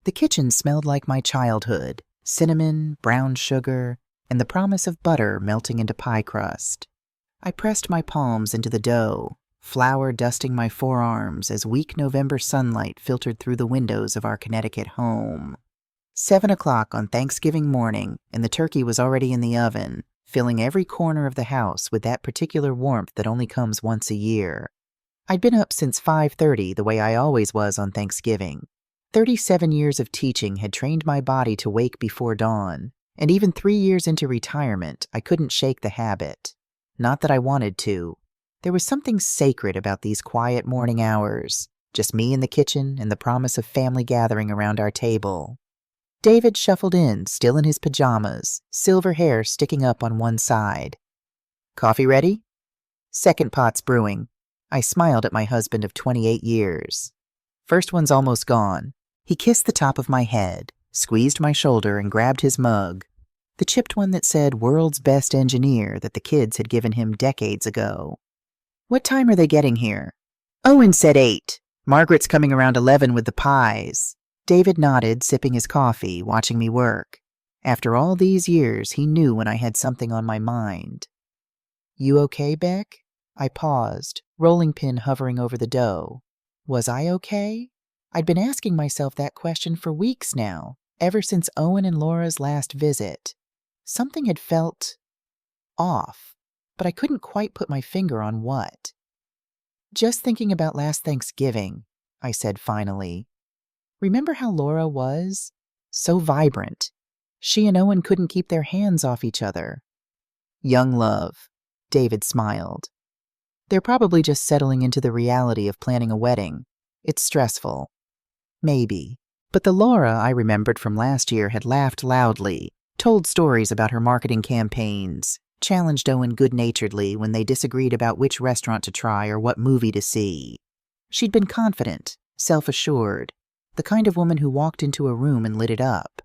The kitchen smelled like my childhood, cinnamon, brown sugar, and the promise of butter melting into pie crust. I pressed my palms into the dough, flour dusting my forearms as weak November sunlight filtered through the windows of our Connecticut home. 7 o'clock on Thanksgiving morning, and the turkey was already in the oven, filling every corner of the house with that particular warmth that only comes once a year. I'd been up since 5:30 the way I always was on Thanksgiving. 37 years of teaching had trained my body to wake before dawn, and even 3 years into retirement, I couldn't shake the habit. Not that I wanted to. There was something sacred about these quiet morning hours, just me in the kitchen and the promise of family gathering around our table. David shuffled in, still in his pajamas, silver hair sticking up on one side. "Coffee ready?" "Second pot's brewing." I smiled at my husband of 28 years. "First one's almost gone." He kissed the top of my head, squeezed my shoulder, and grabbed his mug, the chipped one that said "World's Best Engineer" that the kids had given him decades ago. "What time are they getting here?" "Owen said 8. Margaret's coming around 11 with the pies." David nodded, sipping his coffee, watching me work. After all these years, he knew when I had something on my mind. "You okay, Beck?" I paused, rolling pin hovering over the dough. Was I okay? I'd been asking myself that question for weeks now, ever since Owen and Laura's last visit. Something had felt off, but I couldn't quite put my finger on what. "Just thinking about last Thanksgiving," I said finally. "Remember how Laura was? So vibrant. She and Owen couldn't keep their hands off each other." "Young love," David smiled. "They're probably just settling into the reality of planning a wedding. It's stressful." Maybe. But the Laura I remembered from last year had laughed loudly, told stories about her marketing campaigns, challenged Owen good-naturedly when they disagreed about which restaurant to try or what movie to see. She'd been confident, self-assured, the kind of woman who walked into a room and lit it up.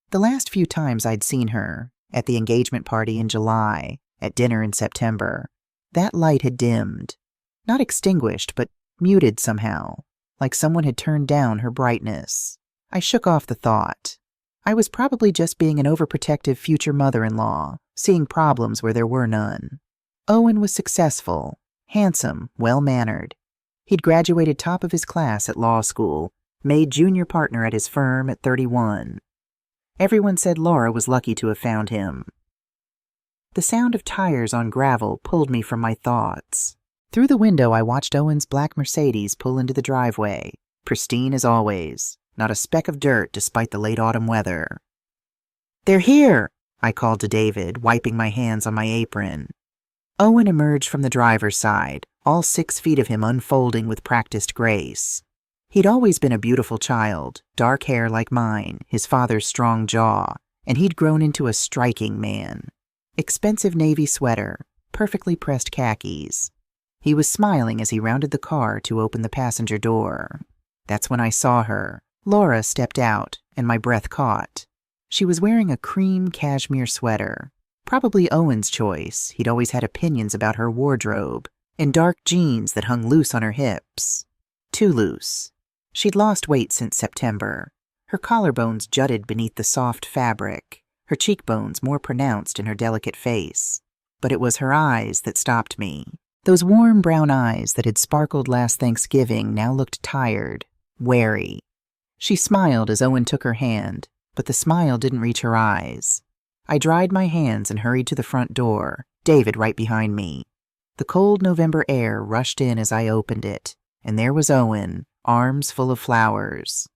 The last few times I'd seen her, at the engagement party in July, at dinner in September, that light had dimmed. Not extinguished, but muted somehow, like someone had turned down her brightness. I shook off the thought. I was probably just being an overprotective future mother-in-law, seeing problems where there were none. Owen was successful, handsome, well-mannered. He'd graduated top of his class at law school, made junior partner at his firm at 31. Everyone said Laura was lucky to have found him. The sound of tires on gravel pulled me from my thoughts. Through the window, I watched Owen's black Mercedes pull into the driveway, pristine as always, not a speck of dirt despite the late autumn weather. "They're here!" I called to David, wiping my hands on my apron. Owen emerged from the driver's side, all 6 feet of him unfolding with practiced grace. He'd always been a beautiful child, dark hair like mine, his father's strong jaw, and he'd grown into a striking man. Expensive navy sweater, perfectly pressed khakis. He was smiling as he rounded the car to open the passenger door. That's when I saw her. Laura stepped out, and my breath caught. She was wearing a cream cashmere sweater, probably Owen's choice. He'd always had opinions about her wardrobe, and dark jeans that hung loose on her hips. Too loose. She'd lost weight since September. Her collarbones jutted beneath the soft fabric, her cheekbones more pronounced in her delicate face. But it was her eyes that stopped me. Those warm brown eyes that had sparkled last Thanksgiving now looked tired, wary. She smiled as Owen took her hand, but the smile didn't reach her eyes. I dried my hands and hurried to the front door, David right behind me. The cold November air rushed in as I opened it, and there was Owen, arms full of flowers.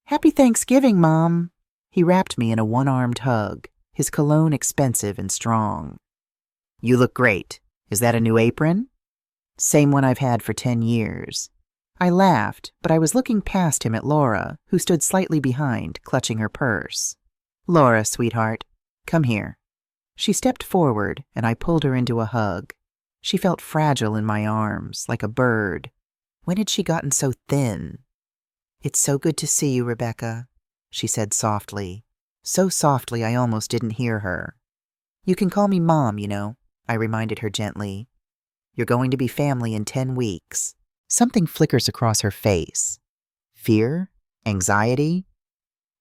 "Happy Thanksgiving, Mom!" He wrapped me in a one-armed hug, his cologne expensive and strong. "You look great. Is that a new apron?" "Same one I've had for 10 years. I laughed, but I was looking past him at Laura, who stood slightly behind, clutching her purse. "Laura, sweetheart, come here." She stepped forward, and I pulled her into a hug. She felt fragile in my arms, like a bird. When had she gotten so thin? "It's so good to see you, Rebecca," she said softly. So softly I almost didn't hear her. "You can call me Mom, you know," I reminded her gently. "You're going to be family in 10 weeks. Something flickers across her face. Fear? Anxiety?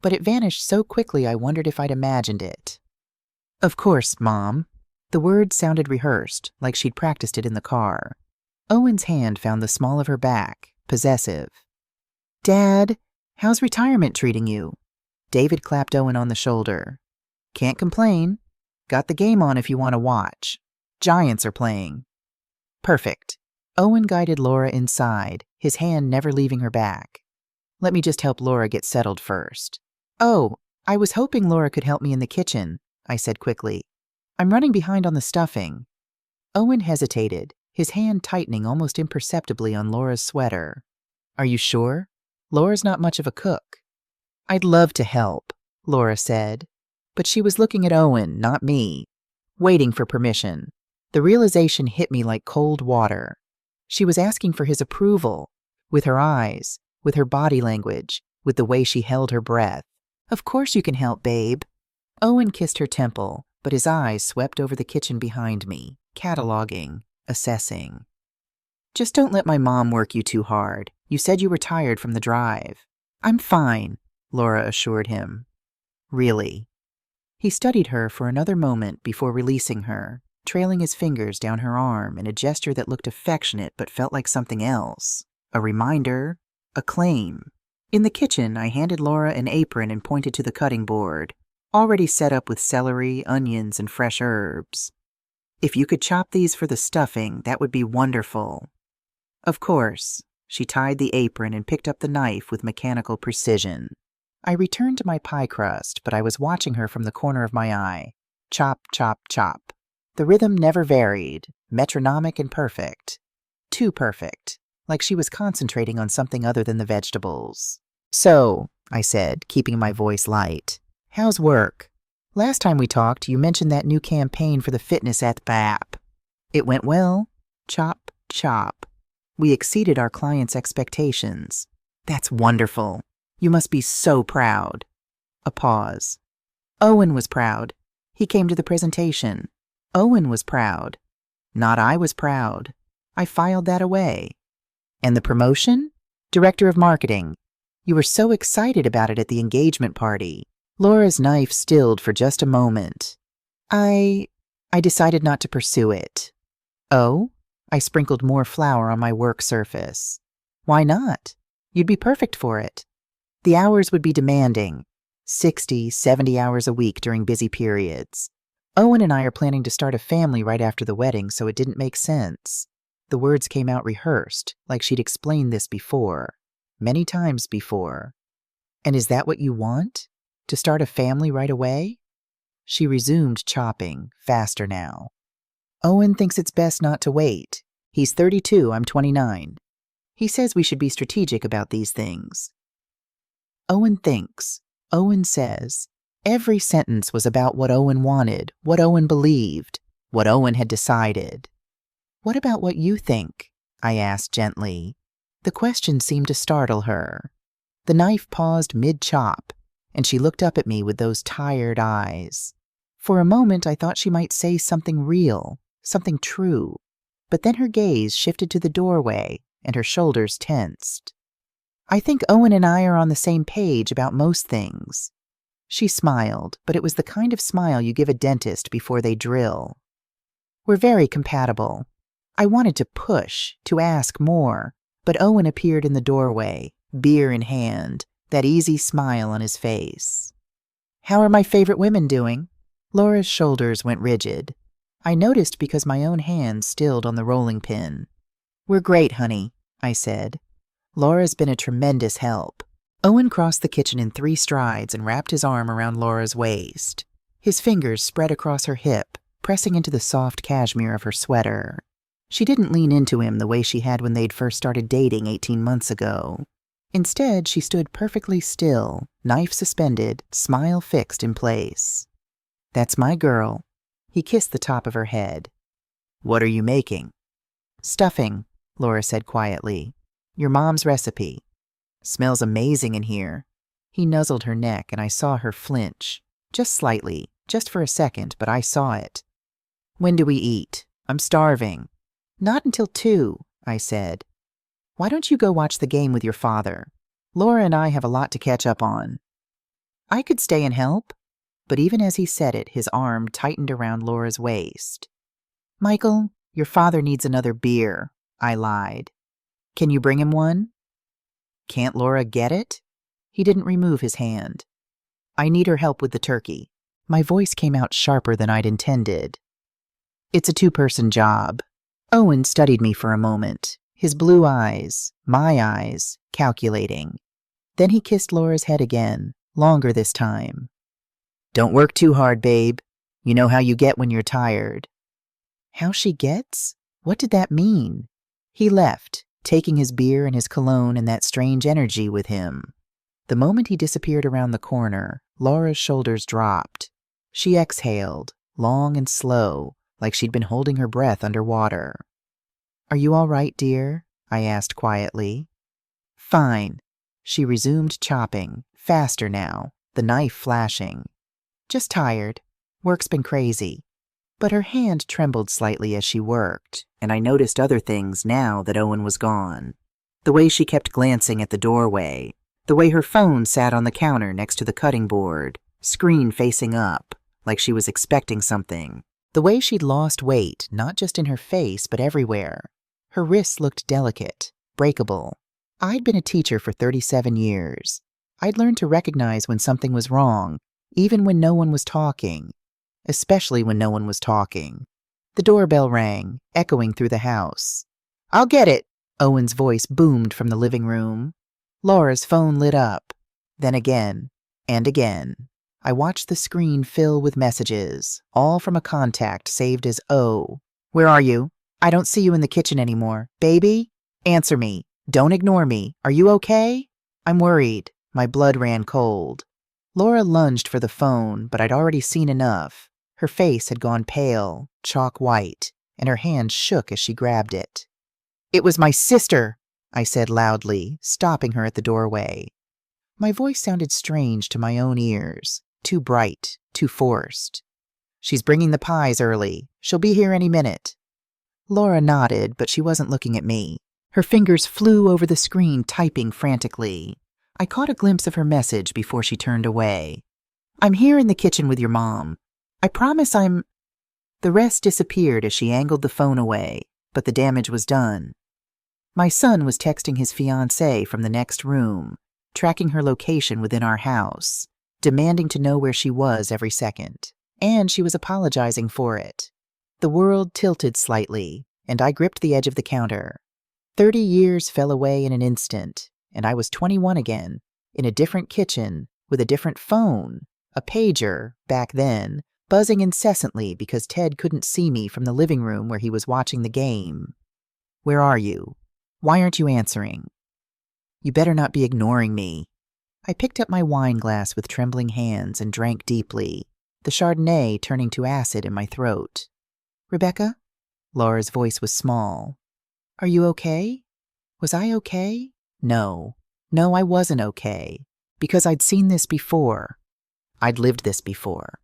but it vanished so quickly I wondered if I'd imagined it. "Of course, Mom." The words sounded rehearsed, like she'd practiced it in the car. Owen's hand found the small of her back, possessive. "Dad, how's retirement treating you?" David clapped Owen on the shoulder. "Can't complain. Got the game on if you want to watch. Giants are playing." "Perfect." Owen guided Laura inside, his hand never leaving her back. "Let me just help Laura get settled first." "Oh, I was hoping Laura could help me in the kitchen," I said quickly. "I'm running behind on the stuffing." Owen hesitated, his hand tightening almost imperceptibly on Laura's sweater. "Are you sure? Laura's not much of a cook." "I'd love to help," Laura said. But she was looking at Owen, not me, waiting for permission. The realization hit me like cold water. She was asking for his approval, with her eyes, with her body language, with the way she held her breath. "Of course you can help, babe." Owen kissed her temple, but his eyes swept over the kitchen behind me, cataloging, assessing. "Just don't let my mom work you too hard. You said you were tired from the drive." "I'm fine," Laura assured him. "Really?" He studied her for another moment before releasing her, trailing his fingers down her arm in a gesture that looked affectionate but felt like something else. A reminder, a claim. In the kitchen, I handed Laura an apron and pointed to the cutting board, already set up with celery, onions, and fresh herbs. "If you could chop these for the stuffing, that would be wonderful." "Of course." She tied the apron and picked up the knife with mechanical precision. I returned to my pie crust, but I was watching her from the corner of my eye. Chop, chop, chop. The rhythm never varied, metronomic and perfect. Too perfect, like she was concentrating on something other than the vegetables. "So," I said, keeping my voice light, "how's work? Last time we talked, you mentioned that new campaign for the fitness app. It went well. Chop, chop. We exceeded our clients' expectations. That's wonderful. You must be so proud." A pause. Owen was proud. He came to the presentation. Owen was proud. Not I was proud. I filed that away. "And the promotion? Director of Marketing. You were so excited about it at the engagement party." Laura's knife stilled for just a moment. I decided not to pursue it." "Oh?" I sprinkled more flour on my work surface. "Why not? You'd be perfect for it. The hours would be demanding, 60, 70 hours a week during busy periods. Owen and I are planning to start a family right after the wedding, so it didn't make sense." The words came out rehearsed, like she'd explained this before, many times before. "And is that what you want? To start a family right away?" She resumed chopping, faster now. "Owen thinks it's best not to wait. He's 32, I'm 29. He says we should be strategic about these things." Owen thinks. Owen says. Every sentence was about what Owen wanted, what Owen believed, what Owen had decided. "What about what you think?" I asked gently. The question seemed to startle her. The knife paused mid-chop, and she looked up at me with those tired eyes. For a moment, I thought she might say something real, something true, but then her gaze shifted to the doorway, and her shoulders tensed. "I think Owen and I are on the same page about most things." She smiled, but it was the kind of smile you give a dentist before they drill. "We're very compatible." I wanted to push, to ask more, but Owen appeared in the doorway, beer in hand, that easy smile on his face. "How are my favorite women doing?" Laura's shoulders went rigid. I noticed because my own hand stilled on the rolling pin. "We're great, honey," I said. "Laura's been a tremendous help." Owen crossed the kitchen in 3 strides and wrapped his arm around Laura's waist. His fingers spread across her hip, pressing into the soft cashmere of her sweater. She didn't lean into him the way she had when they'd first started dating 18 months ago. Instead, she stood perfectly still, knife suspended, smile fixed in place. "That's my girl." He kissed the top of her head. "What are you making?" "Stuffing," Laura said quietly. "Your mom's recipe. Smells amazing in here." He nuzzled her neck, and I saw her flinch. Just slightly, just for a second, but I saw it. "When do we eat? I'm starving." "Not until 2, I said. "Why don't you go watch the game with your father? Laura and I have a lot to catch up on." I could stay and help. But even as he said it, his arm tightened around Laura's waist. Michael, your father needs another beer, I lied. Can you bring him one? Can't Laura get it? He didn't remove his hand. I need her help with the turkey. My voice came out sharper than I'd intended. It's a two-person job. Owen studied me for a moment, his blue eyes, my eyes, calculating. Then he kissed Laura's head again, longer this time. Don't work too hard, babe. You know how you get when you're tired. How she gets? What did that mean? He left, taking his beer and his cologne and that strange energy with him. The moment he disappeared around the corner, Laura's shoulders dropped. She exhaled, long and slow, like she'd been holding her breath underwater. Are you all right, dear? I asked quietly. Fine. She resumed chopping, faster now, the knife flashing. Just tired. Work's been crazy. But her hand trembled slightly as she worked, and I noticed other things now that Owen was gone. The way she kept glancing at the doorway, the way her phone sat on the counter next to the cutting board, screen facing up, like she was expecting something. The way she'd lost weight, not just in her face, but everywhere. Her wrists looked delicate, breakable. I'd been a teacher for 37 years. I'd learned to recognize when something was wrong, even when no one was talking. Especially when no one was talking. The doorbell rang, echoing through the house. I'll get it, Owen's voice boomed from the living room. Laura's phone lit up. Then again, and again. I watched the screen fill with messages, all from a contact saved as O. Where are you? I don't see you in the kitchen anymore. Baby? Answer me. Don't ignore me. Are you okay? I'm worried. My blood ran cold. Laura lunged for the phone, but I'd already seen enough. Her face had gone pale, chalk white, and her hand shook as she grabbed it. It was my sister, I said loudly, stopping her at the doorway. My voice sounded strange to my own ears, too bright, too forced. She's bringing the pies early. She'll be here any minute. Laura nodded, but she wasn't looking at me. Her fingers flew over the screen, typing frantically. I caught a glimpse of her message before she turned away. I'm here in the kitchen with your mom. I promise I'm... The rest disappeared as she angled the phone away, but the damage was done. My son was texting his fiancée from the next room, tracking her location within our house, demanding to know where she was every second. And she was apologizing for it. The world tilted slightly, and I gripped the edge of the counter. 30 years fell away in an instant, and I was 21 again, in a different kitchen, with a different phone, a pager, back then, buzzing incessantly because Ted couldn't see me from the living room where he was watching the game. Where are you? Why aren't you answering? You better not be ignoring me. I picked up my wine glass with trembling hands and drank deeply, the Chardonnay turning to acid in my throat. Rebecca? Laura's voice was small. Are you okay? Was I okay? No, I wasn't okay, because I'd seen this before. I'd lived this before.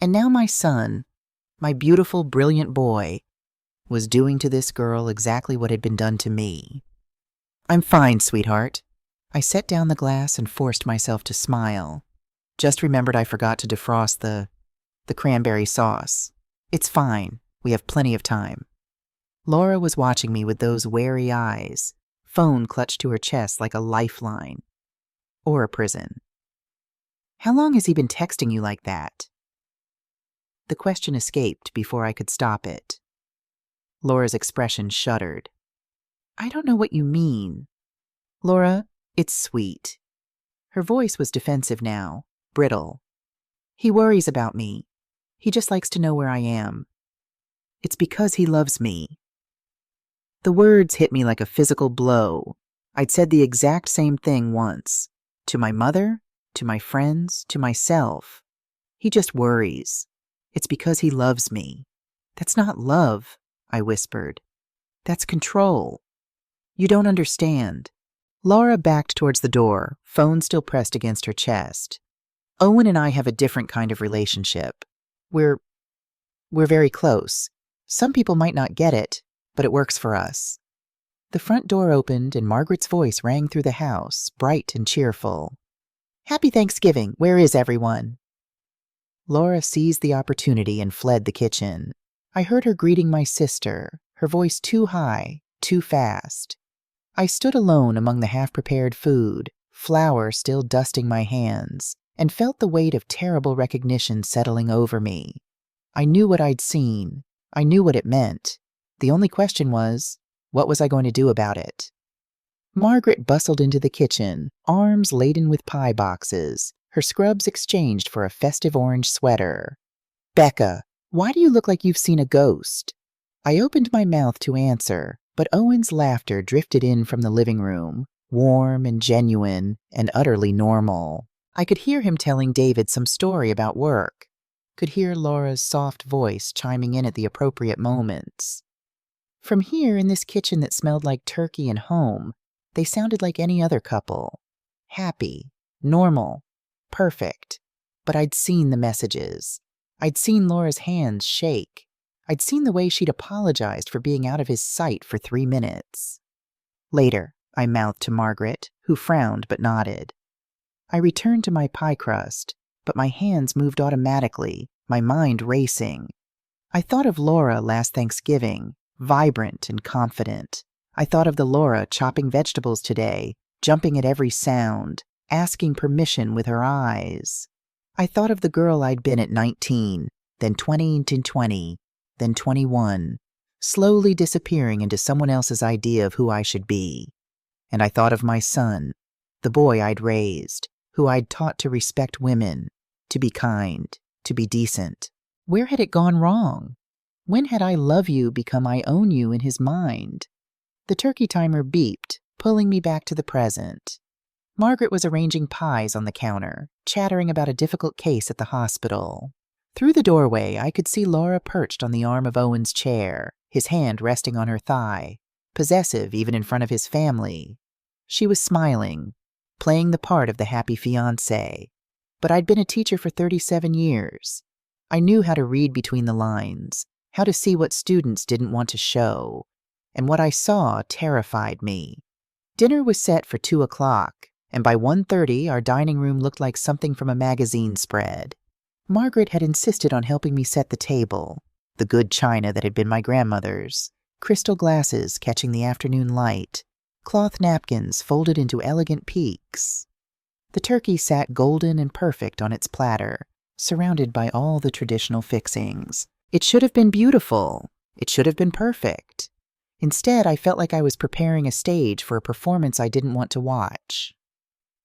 And now my son, my beautiful, brilliant boy, was doing to this girl exactly what had been done to me. I'm fine, sweetheart. I set down the glass and forced myself to smile. Just remembered I forgot to defrost the cranberry sauce. It's fine. We have plenty of time. Laura was watching me with those wary eyes, phone clutched to her chest like a lifeline. Or a prison. How long has he been texting you like that? The question escaped before I could stop it. Laura's expression shuddered. I don't know what you mean. Laura, it's sweet. Her voice was defensive now, brittle. He worries about me. He just likes to know where I am. It's because he loves me. The words hit me like a physical blow. I'd said the exact same thing once. To my mother, to my friends, to myself. He just worries. It's because he loves me. That's not love, I whispered. That's control. You don't understand. Laura backed towards the door, phone still pressed against her chest. Owen and I have a different kind of relationship. We're very close. Some people might not get it, but it works for us. The front door opened and Margaret's voice rang through the house, bright and cheerful. Happy Thanksgiving. Where is everyone? Laura seized the opportunity and fled the kitchen. I heard her greeting my sister, her voice too high, too fast. I stood alone among the half-prepared food, flour still dusting my hands, and felt the weight of terrible recognition settling over me. I knew what I'd seen. I knew what it meant. The only question was, what was I going to do about it? Margaret bustled into the kitchen, arms laden with pie boxes, her scrubs exchanged for a festive orange sweater. "Becca, why do you look like you've seen a ghost?" I opened my mouth to answer, but Owen's laughter drifted in from the living room, warm and genuine and utterly normal. I could hear him telling David some story about work, could hear Laura's soft voice chiming in at the appropriate moments. From here, in this kitchen that smelled like turkey and home, they sounded like any other couple. Happy, normal, perfect. But I'd seen the messages. I'd seen Laura's hands shake. I'd seen the way she'd apologized for being out of his sight for 3 minutes. "Later," I mouthed to Margaret, who frowned but nodded. I returned to my pie crust, but my hands moved automatically, my mind racing. I thought of Laura last Thanksgiving, vibrant and confident. I thought of the Laura chopping vegetables today, jumping at every sound, asking permission with her eyes. I thought of the girl I'd been at 19, then 20, then 21, slowly disappearing into someone else's idea of who I should be. And I thought of my son, the boy I'd raised, who I'd taught to respect women, to be kind, to be decent. Where had it gone wrong? When had I love you become I own you in his mind? The turkey timer beeped, pulling me back to the present. Margaret was arranging pies on the counter, chattering about a difficult case at the hospital. Through the doorway, I could see Laura perched on the arm of Owen's chair, his hand resting on her thigh, possessive even in front of his family. She was smiling, playing the part of the happy fiancée. But I'd been a teacher for 37 years. I knew how to read between the lines, how to see what students didn't want to show, and what I saw terrified me. Dinner was set for 2 o'clock, and by 1:30 our dining room looked like something from a magazine spread. Margaret had insisted on helping me set the table, the good china that had been my grandmother's, crystal glasses catching the afternoon light, cloth napkins folded into elegant peaks. The turkey sat golden and perfect on its platter, surrounded by all the traditional fixings. It should have been beautiful. It should have been perfect. Instead, I felt like I was preparing a stage for a performance I didn't want to watch.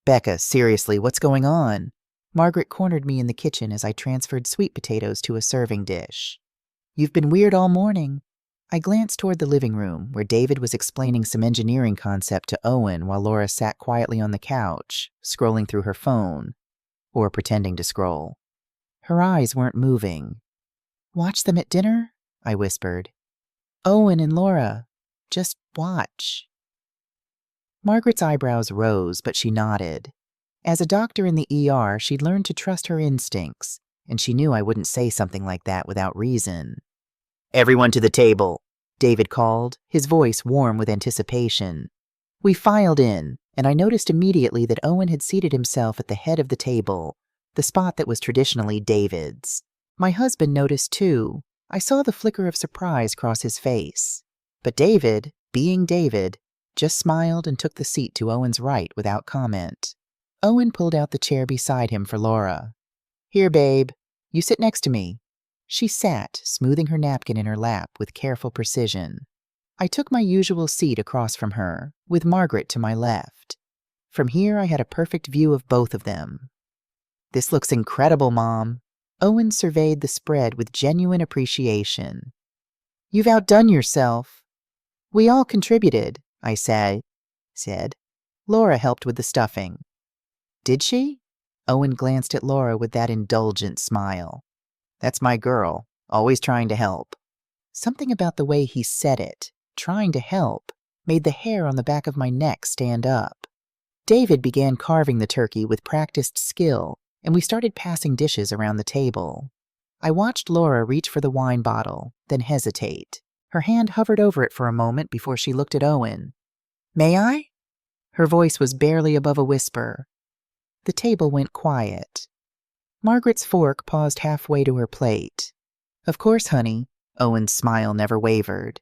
"Becca, seriously, what's going on?" Margaret cornered me in the kitchen as I transferred sweet potatoes to a serving dish. "You've been weird all morning." I glanced toward the living room, where David was explaining some engineering concept to Owen while Laura sat quietly on the couch, scrolling through her phone, or pretending to scroll. Her eyes weren't moving. "Watch them at dinner?" I whispered. "Owen and Laura. Just watch." Margaret's eyebrows rose, but she nodded. As a doctor in the ER, she'd learned to trust her instincts, and she knew I wouldn't say something like that without reason. "Everyone to the table," David called, his voice warm with anticipation. We filed in, and I noticed immediately that Owen had seated himself at the head of the table, the spot that was traditionally David's. My husband noticed too. I saw the flicker of surprise cross his face. But David, being David, just smiled and took the seat to Owen's right without comment. Owen pulled out the chair beside him for Laura. "Here, babe. You sit next to me." She sat, smoothing her napkin in her lap with careful precision. I took my usual seat across from her, with Margaret to my left. From here I had a perfect view of both of them. "This looks incredible, Mom." Owen surveyed the spread with genuine appreciation. "You've outdone yourself." "We all contributed," I said. Laura helped with the stuffing. "Did she?" Owen glanced at Laura with that indulgent smile. "That's my girl, always trying to help." Something about the way he said it, trying to help, made the hair on the back of my neck stand up. David began carving the turkey with practiced skill, and we started passing dishes around the table. I watched Laura reach for the wine bottle, then hesitate. Her hand hovered over it for a moment before she looked at Owen. "May I?" Her voice was barely above a whisper. The table went quiet. Margaret's fork paused halfway to her plate. "Of course, honey." Owen's smile never wavered.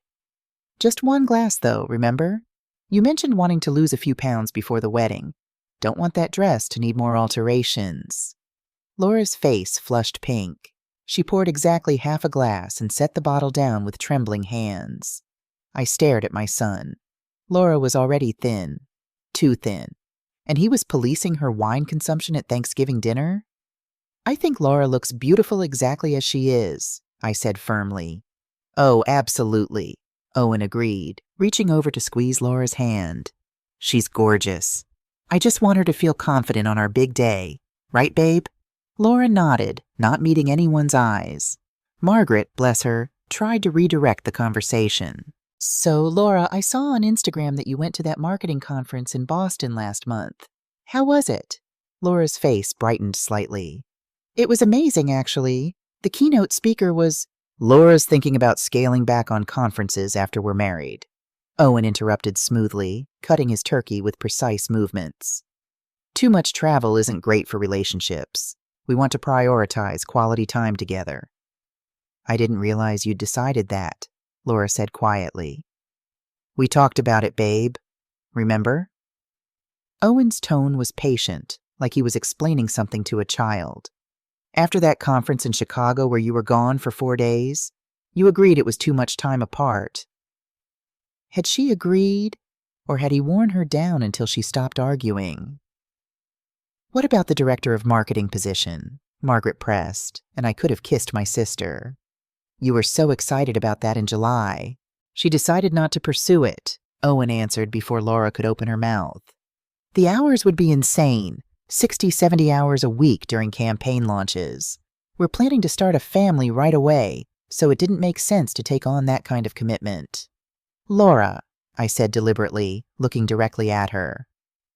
"Just one glass, though, remember? You mentioned wanting to lose a few pounds before the wedding. Don't want that dress to need more alterations." Laura's face flushed pink. She poured exactly half a glass and set the bottle down with trembling hands. I stared at my son. Laura was already thin. Too thin. And he was policing her wine consumption at Thanksgiving dinner? "I think Laura looks beautiful exactly as she is," I said firmly. "Oh, absolutely," Owen agreed, reaching over to squeeze Laura's hand. "She's gorgeous. I just want her to feel confident on our big day. Right, babe?" Laura nodded, not meeting anyone's eyes. Margaret, bless her, tried to redirect the conversation. "So, Laura, I saw on Instagram that you went to that marketing conference in Boston last month. How was it?" Laura's face brightened slightly. "It was amazing, actually. The keynote speaker was—" "Laura's thinking about scaling back on conferences after we're married," Owen interrupted smoothly, cutting his turkey with precise movements. "Too much travel isn't great for relationships. We want to prioritize quality time together." "I didn't realize you'd decided that," Laura said quietly. "We talked about it, babe. Remember?" Owen's tone was patient, like he was explaining something to a child. "After that conference in Chicago where you were gone for 4 days, you agreed it was too much time apart." Had she agreed, or had he worn her down until she stopped arguing? "What about the director of marketing position?" Margaret pressed, and I could have kissed my sister. "You were so excited about that in July. She decided not to pursue it," Owen answered before Laura could open her mouth. "The hours would be insane, 60, 70 hours a week during campaign launches. We're planning to start a family right away, so it didn't make sense to take on that kind of commitment." "Laura," I said deliberately, looking directly at her,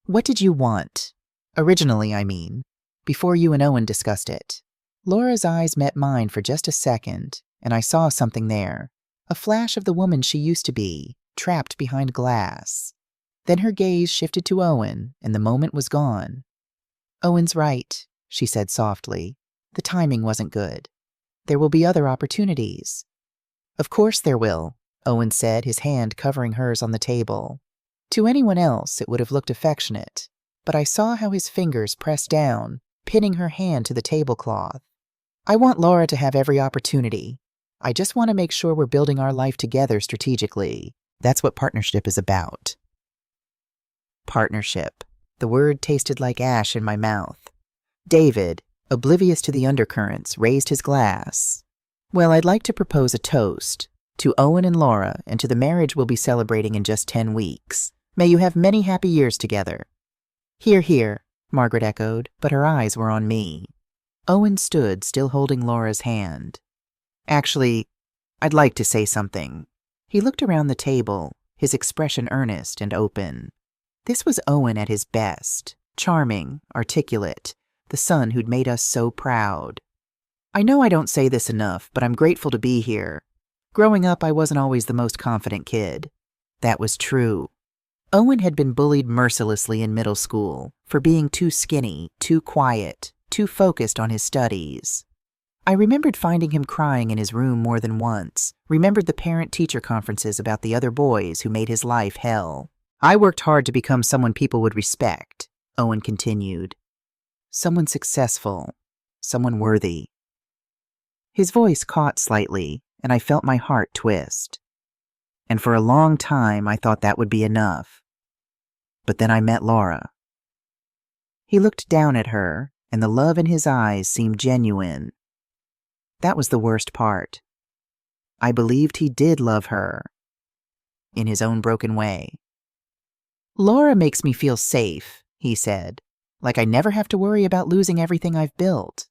"what did you want? Originally, I mean, before you and Owen discussed it." Laura's eyes met mine for just a second, and I saw something there, a flash of the woman she used to be, trapped behind glass. Then her gaze shifted to Owen, and the moment was gone. "Owen's right," she said softly. "The timing wasn't good. There will be other opportunities." "Of course there will," Owen said, his hand covering hers on the table. To anyone else, it would have looked affectionate, but I saw how his fingers pressed down, pinning her hand to the tablecloth. "I want Laura to have every opportunity. I just want to make sure we're building our life together strategically. That's what partnership is about." Partnership. The word tasted like ash in my mouth. David, oblivious to the undercurrents, raised his glass. "Well, I'd like to propose a toast. To Owen and Laura, and to the marriage we'll be celebrating in just 10 weeks. May you have many happy years together." "Hear, hear," Margaret echoed, but her eyes were on me. Owen stood, still holding Laura's hand. "Actually, I'd like to say something." He looked around the table, his expression earnest and open. This was Owen at his best, charming, articulate, the son who'd made us so proud. "I know I don't say this enough, but I'm grateful to be here. Growing up, I wasn't always the most confident kid." That was true. Owen had been bullied mercilessly in middle school for being too skinny, too quiet, too focused on his studies. I remembered finding him crying in his room more than once, remembered the parent-teacher conferences about the other boys who made his life hell. "I worked hard to become someone people would respect," Owen continued. "Someone successful, someone worthy." His voice caught slightly, and I felt my heart twist. And for a long time, I thought that would be enough. But then I met Laura. He looked down at her, and the love in his eyes seemed genuine. That was the worst part. I believed he did love her, in his own broken way. "Laura makes me feel safe," he said, "like I never have to worry about losing everything I've built.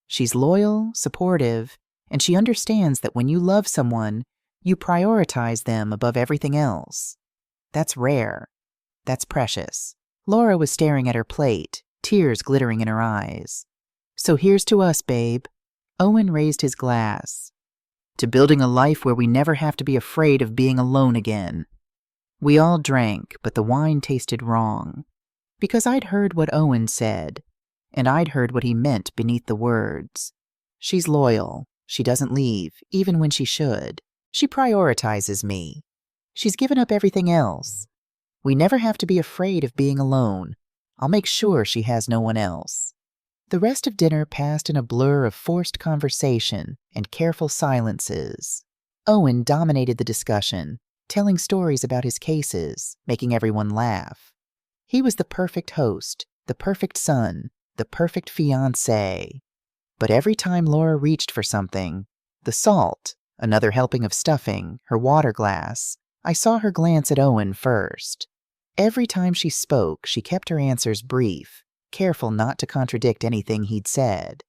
She's loyal, supportive, and she understands that when you love someone, you prioritize them above everything else. That's rare. That's precious." Laura was staring at her plate, tears glittering in her eyes. "So here's to us, babe." Owen raised his glass. "To building a life where we never have to be afraid of being alone again." We all drank, but the wine tasted wrong. Because I'd heard what Owen said. and I'd heard what he meant beneath the words. She's loyal. She doesn't leave, even when she should. She prioritizes me. She's given up everything else. We never have to be afraid of being alone. I'll make sure she has no one else. The rest of dinner passed in a blur of forced conversation and careful silences. Owen dominated the discussion, telling stories about his cases, making everyone laugh. He was the perfect host, the perfect son, the perfect fiancé. But every time Laura reached for something, the salt, another helping of stuffing, her water glass, I saw her glance at Owen first. Every time she spoke, she kept her answers brief, careful not to contradict anything he'd said.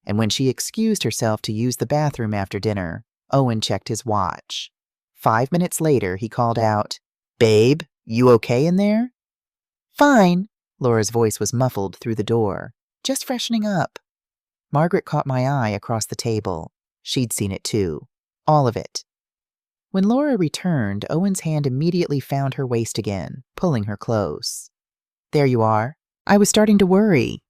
And when she excused herself to use the bathroom after dinner, Owen checked his watch. 5 minutes later, he called out, "Babe, you okay in there?" "Fine." Laura's voice was muffled through the door. "Just freshening up." Margaret caught my eye across the table. She'd seen it too. All of it. When Laura returned, Owen's hand immediately found her waist again, pulling her close. "There you are. I was starting to worry."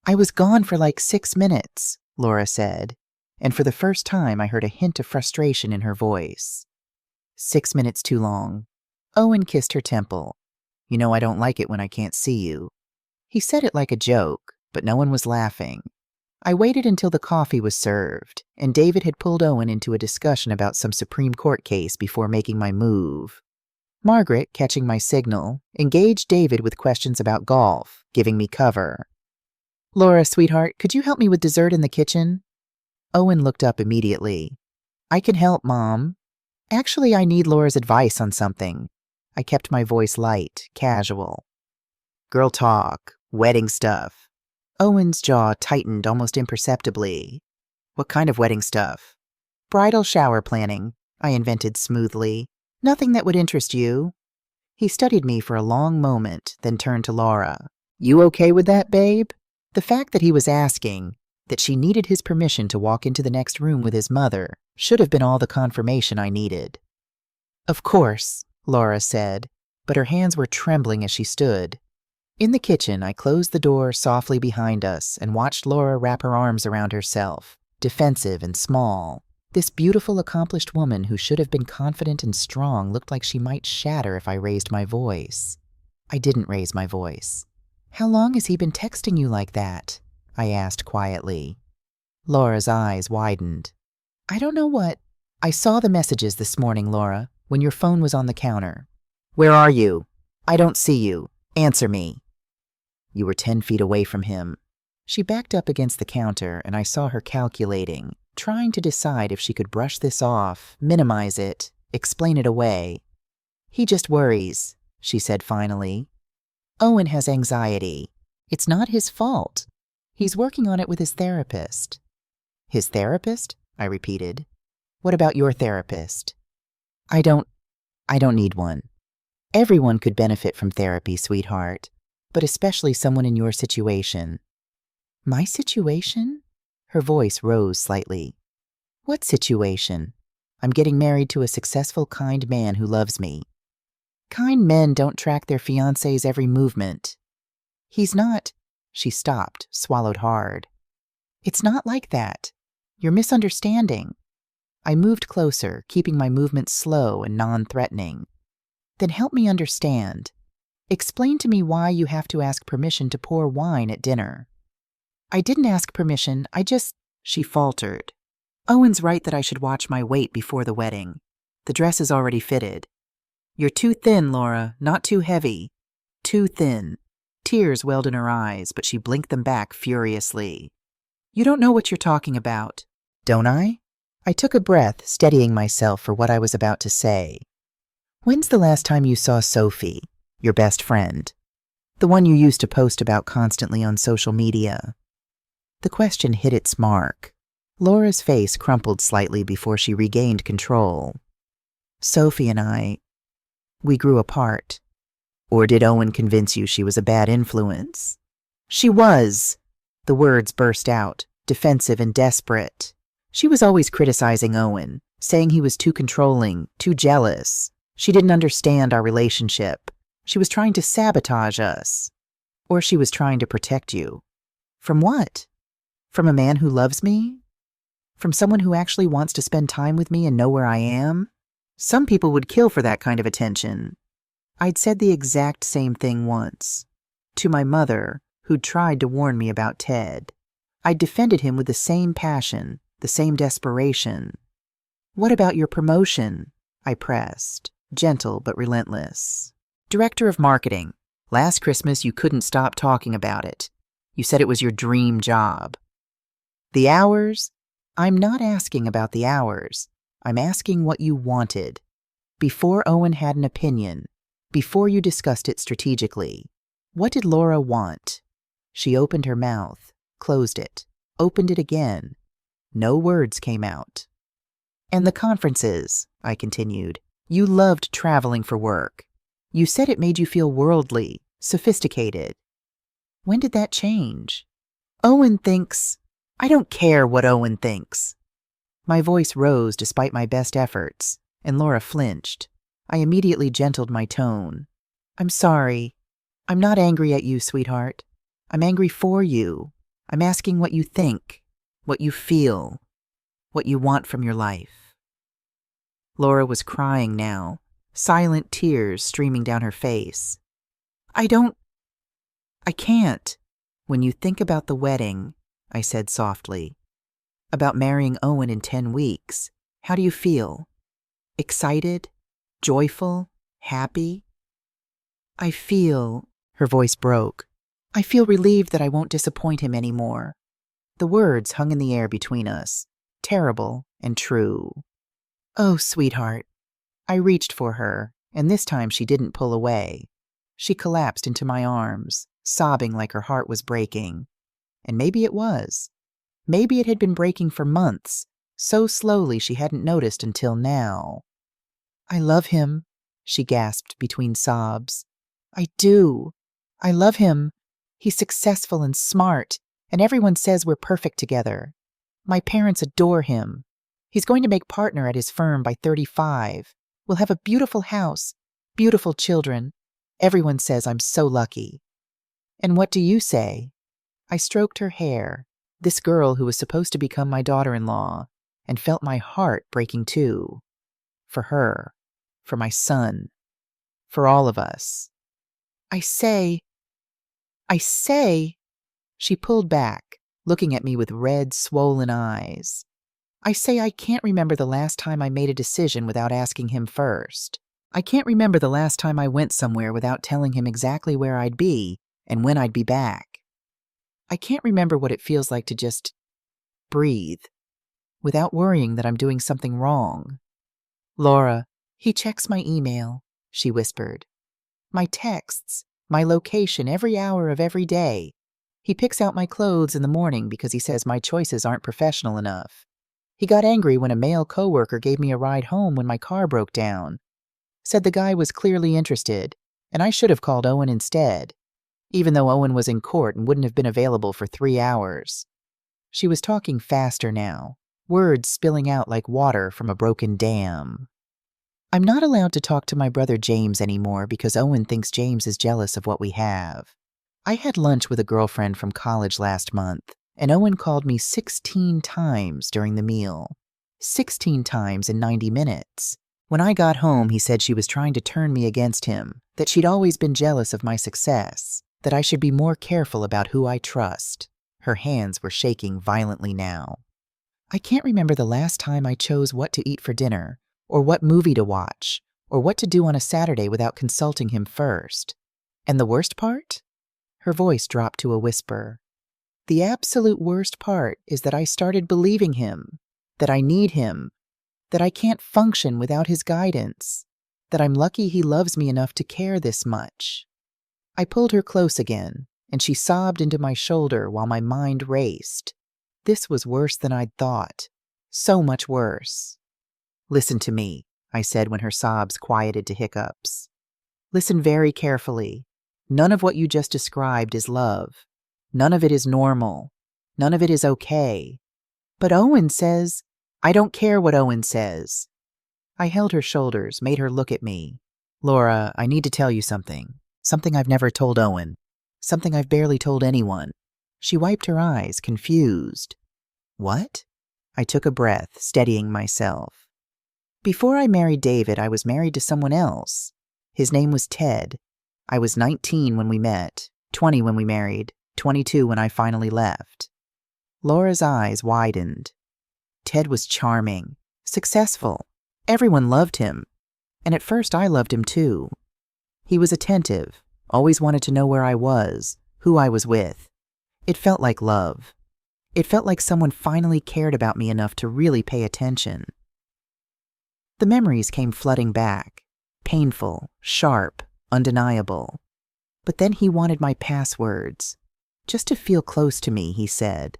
"I was gone for like 6 minutes," Laura said, and for the first time I heard a hint of frustration in her voice. 6 minutes too long. Owen kissed her temple. "You know I don't like it when I can't see you." He said it like a joke, but no one was laughing. I waited until the coffee was served, and David had pulled Owen into a discussion about some Supreme Court case before making my move. Margaret, catching my signal, engaged David with questions about golf, giving me cover. "Laura, sweetheart, could you help me with dessert in the kitchen?" Owen looked up immediately. "I can help, Mom. Actually, I need Laura's advice on something." I kept my voice light, casual. "Girl talk, wedding stuff." Owen's jaw tightened almost imperceptibly. "What kind of wedding stuff?" "Bridal shower planning," I invented smoothly. "Nothing that would interest you." He studied me for a long moment, then turned to Laura. "You okay with that, babe?" The fact that he was asking, that she needed his permission to walk into the next room with his mother, should have been all the confirmation I needed. "Of course," Laura said, but her hands were trembling as she stood. In the kitchen, I closed the door softly behind us and watched Laura wrap her arms around herself, defensive and small. This beautiful, accomplished woman who should have been confident and strong looked like she might shatter if I raised my voice. I didn't raise my voice. "How long has he been texting you like that?" I asked quietly. Laura's eyes widened. "I don't know what—" "I saw the messages this morning, Laura, when your phone was on the counter." "Where are you?" "I don't see you. Answer me." "You were 10 feet away from him." She backed up against the counter, and I saw her calculating, trying to decide if she could brush this off, minimize it, explain it away. "He just worries," she said finally. "Owen has anxiety. It's not his fault. He's working on it with his therapist." "His therapist?" I repeated. "What about your therapist?" I don't need one. Everyone could benefit from therapy, sweetheart, but especially someone in your situation." "My situation?" Her voice rose slightly. "What situation?" "I'm getting married to a successful, kind man who loves me." "Kind men don't track their fiancé's every movement." "He's not—" She stopped, swallowed hard. "It's not like that. You're misunderstanding." I moved closer, keeping my movements slow and non-threatening. "Then help me understand. Explain to me why you have to ask permission to pour wine at dinner." "I didn't ask permission, She faltered. "Owen's right that I should watch my weight before the wedding. The dress is already fitted." "You're too thin, Laura, not too heavy." "Too thin." Tears welled in her eyes, but she blinked them back furiously. "You don't know what you're talking about." "Don't I?" I took a breath, steadying myself for what I was about to say. "When's the last time you saw Sophie, your best friend? The one you used to post about constantly on social media?" The question hit its mark. Laura's face crumpled slightly before she regained control. "Sophie and we grew apart." "Or did Owen convince you she was a bad influence?" "She was!" The words burst out, defensive and desperate. She was always criticizing Owen, saying he was too controlling, too jealous. She didn't understand our relationship. She was trying to sabotage us. Or she was trying to protect you. From what? From a man who loves me? From someone who actually wants to spend time with me and know where I am? Some people would kill for that kind of attention. I'd said the exact same thing once. To my mother, who'd tried to warn me about Ted. I'd defended him with the same passion, the same desperation. What about your promotion? I pressed, gentle but relentless. Director of marketing. Last Christmas you couldn't stop talking about it. You said it was your dream job. The hours? I'm not asking about the hours. I'm asking what you wanted. Before Owen had an opinion, before you discussed it strategically, what did Laura want? She opened her mouth, closed it, opened it again. No words came out. And the conferences, I continued. You loved traveling for work. You said it made you feel worldly, sophisticated. When did that change? Owen thinks... I don't care what Owen thinks. My voice rose despite my best efforts, and Laura flinched. I immediately gentled my tone. I'm sorry. I'm not angry at you, sweetheart. I'm angry for you. I'm asking what you think, what you feel, what you want from your life. Laura was crying now, silent tears streaming down her face. I can't. When you think about the wedding, I said softly, about marrying Owen in 10 weeks, how do you feel? Excited? Joyful? Happy? I feel, her voice broke, I feel relieved that I won't disappoint him anymore. The words hung in the air between us, terrible and true. Oh, sweetheart. I reached for her, and this time she didn't pull away. She collapsed into my arms, sobbing like her heart was breaking. And maybe it was. Maybe it had been breaking for months, so slowly she hadn't noticed until now. I love him, she gasped between sobs. I do. I love him. He's successful and smart, and everyone says we're perfect together. My parents adore him. He's going to make partner at his firm by 35. We'll have a beautiful house, beautiful children. Everyone says I'm so lucky. And what do you say? I stroked her hair, this girl who was supposed to become my daughter-in-law, and felt my heart breaking too. For her, for my son, for all of us. I say, she pulled back, looking at me with red, swollen eyes. I say I can't remember the last time I made a decision without asking him first. I can't remember the last time I went somewhere without telling him exactly where I'd be and when I'd be back. I can't remember what it feels like to just breathe without worrying that I'm doing something wrong. Laura, he checks my email, she whispered. My texts, my location every hour of every day. He picks out my clothes in the morning because he says my choices aren't professional enough. He got angry when a male coworker gave me a ride home when my car broke down. Said the guy was clearly interested, and I should have called Owen instead, even though Owen was in court and wouldn't have been available for 3 hours. She was talking faster now, words spilling out like water from a broken dam. I'm not allowed to talk to my brother James anymore because Owen thinks James is jealous of what we have. I had lunch with a girlfriend from college last month, and Owen called me 16 times during the meal. 16 times in 90 minutes. When I got home, he said she was trying to turn me against him, that she'd always been jealous of my success, that I should be more careful about who I trust. Her hands were shaking violently now. I can't remember the last time I chose what to eat for dinner, or what movie to watch, or what to do on a Saturday without consulting him first. And the worst part? Her voice dropped to a whisper. The absolute worst part is that I started believing him, that I need him, that I can't function without his guidance, that I'm lucky he loves me enough to care this much. I pulled her close again, and she sobbed into my shoulder while my mind raced. This was worse than I'd thought. So much worse. Listen to me, I said when her sobs quieted to hiccups. Listen very carefully. None of what you just described is love. None of it is normal. None of it is okay. But Owen says, I don't care what Owen says. I held her shoulders, made her look at me. Laura, I need to tell you something. Something I've never told Owen. Something I've barely told anyone. She wiped her eyes, confused. What? I took a breath, steadying myself. Before I married David, I was married to someone else. His name was Ted. I was 19 when we met, 20 when we married, 22 when I finally left. Laura's eyes widened. Ted was charming, successful. Everyone loved him. And at first I loved him too. He was attentive, always wanted to know where I was, who I was with. It felt like love. It felt like someone finally cared about me enough to really pay attention. The memories came flooding back, painful, sharp, undeniable. But then he wanted my passwords, just to feel close to me, he said.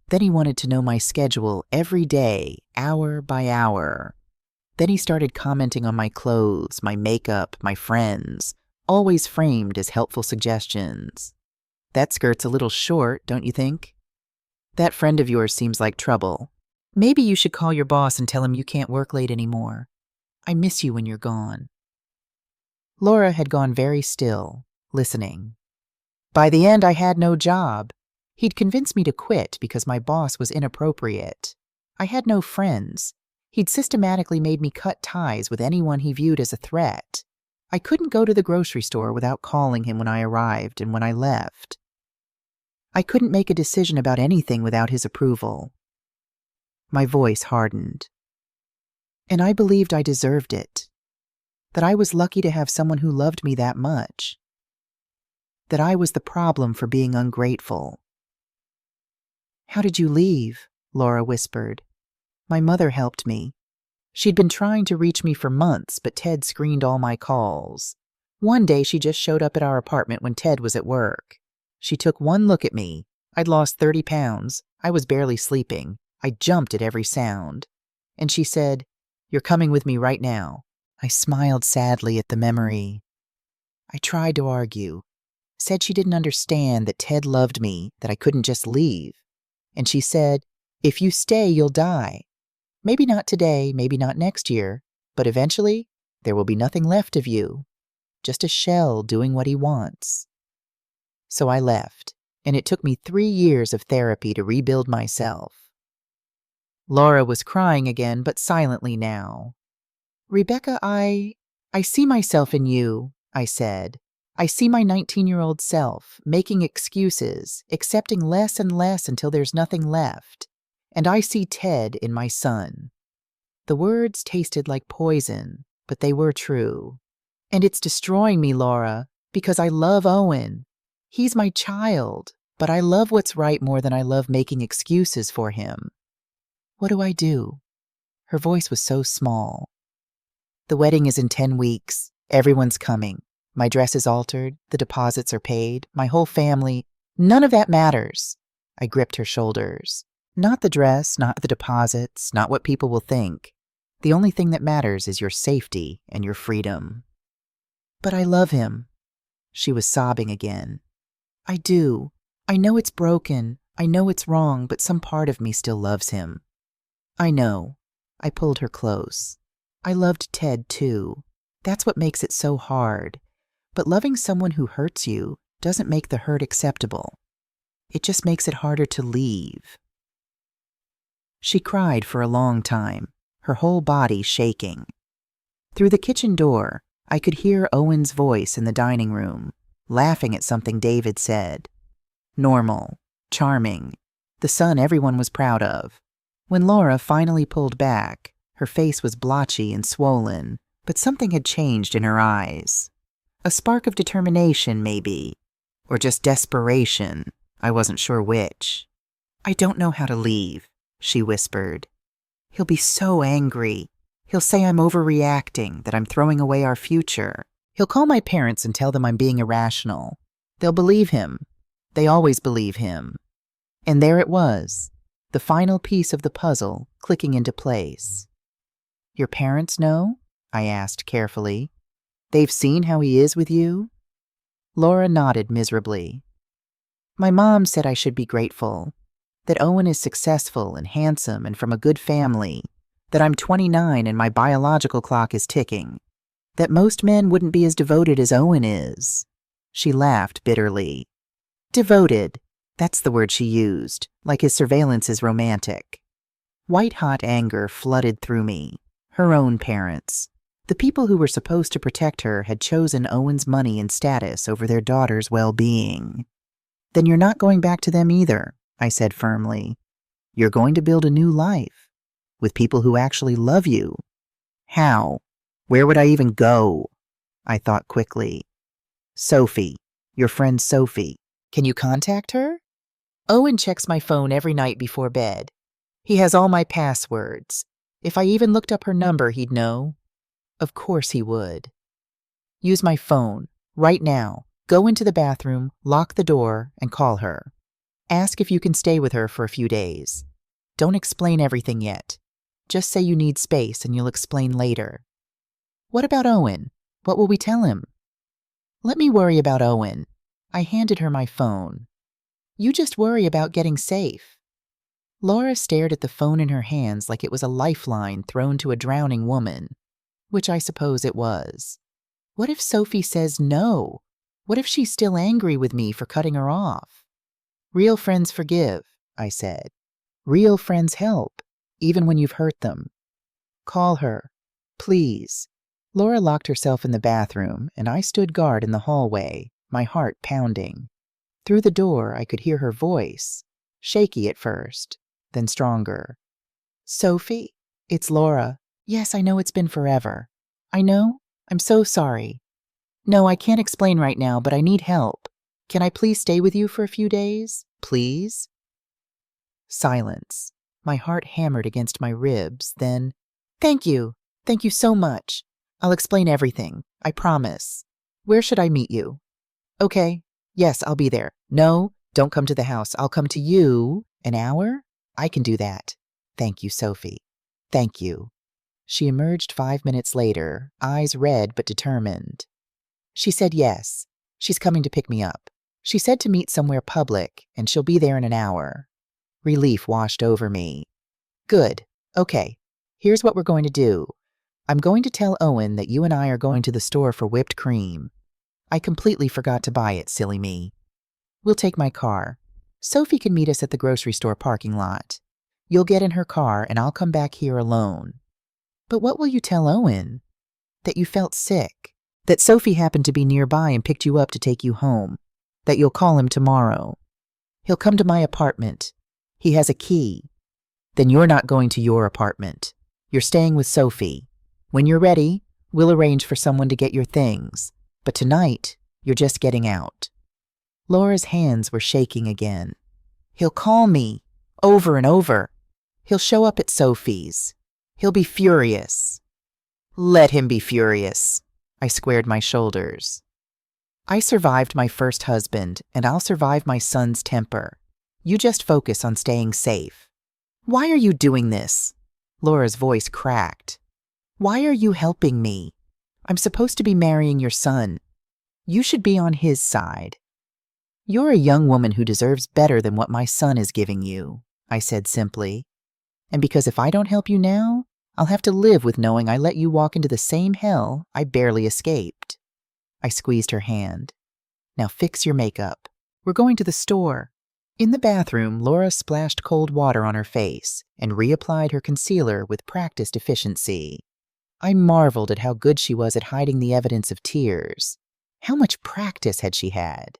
Then he wanted to know my schedule every day, hour by hour. Then he started commenting on my clothes, my makeup, my friends, always framed as helpful suggestions. That skirt's a little short, don't you think? That friend of yours seems like trouble. Maybe you should call your boss and tell him you can't work late anymore. I miss you when you're gone. Laura had gone very still, listening. By the end, I had no job. He'd convinced me to quit because my boss was inappropriate. I had no friends. He'd systematically made me cut ties with anyone he viewed as a threat. I couldn't go to the grocery store without calling him when I arrived and when I left. I couldn't make a decision about anything without his approval. My voice hardened. And I believed I deserved it. That I was lucky to have someone who loved me that much. That I was the problem for being ungrateful. How did you leave? Laura whispered. My mother helped me. She'd been trying to reach me for months, but Ted screened all my calls. One day she just showed up at our apartment when Ted was at work. She took one look at me. I'd lost 30 pounds. I was barely sleeping. I jumped at every sound. And she said, "You're coming with me right now." I smiled sadly at the memory. I tried to argue. Said she didn't understand that Ted loved me, that I couldn't just leave. And she said, "If you stay, you'll die. Maybe not today, maybe not next year, but eventually there will be nothing left of you. Just a shell doing what he wants." So I left, and it took me 3 years of therapy to rebuild myself. Laura was crying again, but silently now. "Rebecca, I see myself in you," I said. "I see my 19-year-old self, making excuses, accepting less and less until there's nothing left. And I see Ted in my son." The words tasted like poison, but they were true. "And it's destroying me, Laura, because I love Owen. He's my child, but I love what's right more than I love making excuses for him. What do I do?" Her voice was so small. "The wedding is in 10 weeks. Everyone's coming. My dress is altered. The deposits are paid. My whole family. None of that matters." I gripped her shoulders. "Not the dress, not the deposits, not what people will think. The only thing that matters is your safety and your freedom." "But I love him." She was sobbing again. "I do. I know it's broken. I know it's wrong, but some part of me still loves him." "I know." I pulled her close. "I loved Ted too. That's what makes it so hard. But loving someone who hurts you doesn't make the hurt acceptable. It just makes it harder to leave." She cried for a long time, her whole body shaking. Through the kitchen door, I could hear Owen's voice in the dining room, laughing at something David said. Normal, charming, the son everyone was proud of. When Laura finally pulled back, her face was blotchy and swollen, but something had changed in her eyes. A spark of determination, maybe, or just desperation. I wasn't sure which. "I don't know how to leave," she whispered. "He'll be so angry. He'll say I'm overreacting, that I'm throwing away our future. He'll call my parents and tell them I'm being irrational. They'll believe him. They always believe him." And there it was, the final piece of the puzzle clicking into place. "Your parents know?" I asked carefully. "They've seen how he is with you?" Laura nodded miserably. "My mom said I should be grateful. That Owen is successful and handsome and from a good family. That I'm 29 and my biological clock is ticking. That most men wouldn't be as devoted as Owen is." She laughed bitterly. "Devoted? That's the word she used, like his surveillance is romantic. White-hot anger flooded through me. Her own parents. The people who were supposed to protect her had chosen Owen's money and status over their daughter's well-being. Then you're not going back to them either, I said firmly. You're going to build a new life with people who actually love you. How? Where would I even go? I thought quickly. Sophie, your friend Sophie. Can you contact her? Owen checks my phone every night before bed. He has all my passwords. If I even looked up her number, he'd know. Of course he would. Use my phone, right now. Go into the bathroom, lock the door, and call her. Ask if you can stay with her for a few days. Don't explain everything yet. Just say you need space and you'll explain later. What about Owen? What will we tell him? Let me worry about Owen. I handed her my phone. You just worry about getting safe. Laura stared at the phone in her hands like it was a lifeline thrown to a drowning woman, which I suppose it was. What if Sophie says no? What if she's still angry with me for cutting her off? Real friends forgive, I said. Real friends help, even when you've hurt them. Call her, please. Laura locked herself in the bathroom, and I stood guard in the hallway, my heart pounding. Through the door, I could hear her voice, shaky at first, then stronger. Sophie, it's Laura. Yes, I know it's been forever. I know. I'm so sorry. No, I can't explain right now, but I need help. Can I please stay with you for a few days? Please? Silence. My heart hammered against my ribs, then, Thank you. Thank you so much. I'll explain everything. I promise. Where should I meet you? Okay. Yes, I'll be there. No, don't come to the house. I'll come to you. An hour? I can do that. Thank you, Sophie. Thank you. She emerged 5 minutes later, eyes red but determined. She said yes. She's coming to pick me up. She said to meet somewhere public, and she'll be there in an hour. Relief washed over me. Good. Okay. Here's what we're going to do. I'm going to tell Owen that you and I are going to the store for whipped cream. I completely forgot to buy it, silly me. We'll take my car. Sophie can meet us at the grocery store parking lot. You'll get in her car and I'll come back here alone. But what will you tell Owen? That you felt sick. That Sophie happened to be nearby and picked you up to take you home. That you'll call him tomorrow. He'll come to my apartment. He has a key. Then you're not going to your apartment. You're staying with Sophie. When you're ready, we'll arrange for someone to get your things. But tonight, you're just getting out. Laura's hands were shaking again. He'll call me, over and over. He'll show up at Sophie's. He'll be furious. Let him be furious. I squared my shoulders. I survived my first husband, and I'll survive my son's temper. You just focus on staying safe. Why are you doing this? Laura's voice cracked. Why are you helping me? I'm supposed to be marrying your son. You should be on his side. You're a young woman who deserves better than what my son is giving you, I said simply. And because if I don't help you now, I'll have to live with knowing I let you walk into the same hell I barely escaped. I squeezed her hand. Now fix your makeup. We're going to the store. In the bathroom, Laura splashed cold water on her face and reapplied her concealer with practiced efficiency. I marveled at how good she was at hiding the evidence of tears. How much practice had she had?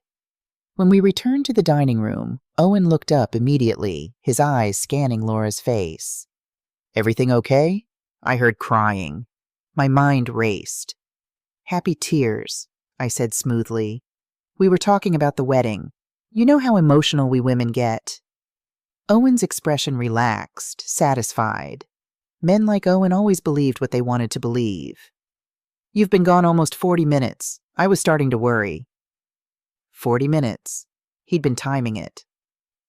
When we returned to the dining room, Owen looked up immediately, his eyes scanning Laura's face. Everything okay? I heard crying. My mind raced. Happy tears, I said smoothly. We were talking about the wedding. You know how emotional we women get. Owen's expression relaxed, satisfied. Men like Owen always believed what they wanted to believe. You've been gone almost 40 minutes. I was starting to worry. 40 minutes. He'd been timing it.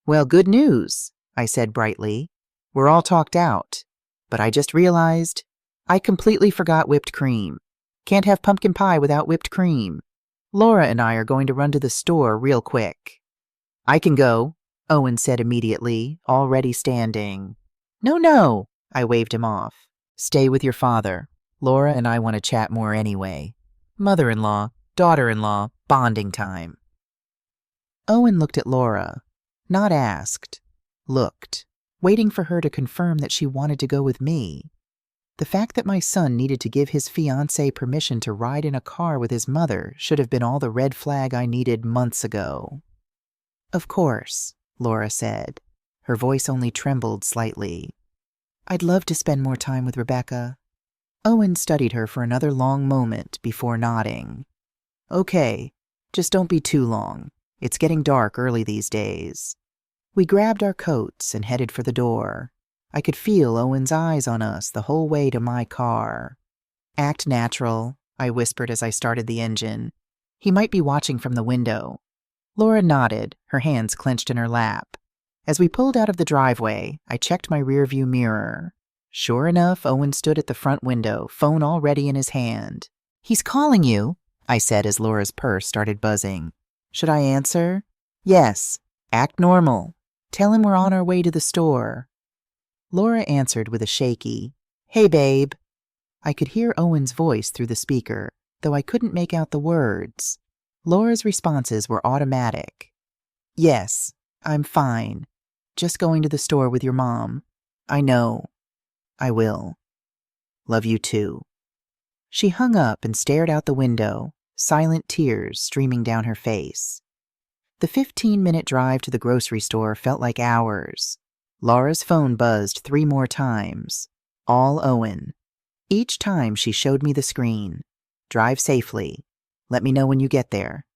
Well, good news, I said brightly. We're all talked out. But I just realized I completely forgot whipped cream. Can't have pumpkin pie without whipped cream. Laura and I are going to run to the store real quick. I can go, Owen said immediately, already standing. No, I waved him off. Stay with your father. Laura and I want to chat more anyway. Mother-in-law, daughter-in-law, bonding time. Owen looked at Laura. Not asked. Looked. Waiting for her to confirm that she wanted to go with me. The fact that my son needed to give his fiancée permission to ride in a car with his mother should have been all the red flag I needed months ago. Of course, Laura said. Her voice only trembled slightly. I'd love to spend more time with Rebecca. Owen studied her for another long moment before nodding. Okay, just don't be too long. It's getting dark early these days. We grabbed our coats and headed for the door. I could feel Owen's eyes on us the whole way to my car. Act natural, I whispered as I started the engine. He might be watching from the window. Laura nodded, her hands clenched in her lap. As we pulled out of the driveway, I checked my rearview mirror. Sure enough, Owen stood at the front window, phone already in his hand. He's calling you, I said as Laura's purse started buzzing. Should I answer? Yes. Act normal. Tell him we're on our way to the store. Laura answered with a shaky, Hey, babe. I could hear Owen's voice through the speaker, though I couldn't make out the words. Laura's responses were automatic. Yes, I'm fine. Just going to the store with your mom. I know. I will. Love you too. She hung up and stared out the window, silent tears streaming down her face. The 15-minute drive to the grocery store felt like hours. Laura's phone buzzed 3 more times. All Owen. Each time she showed me the screen. Drive safely. Let me know when you get there.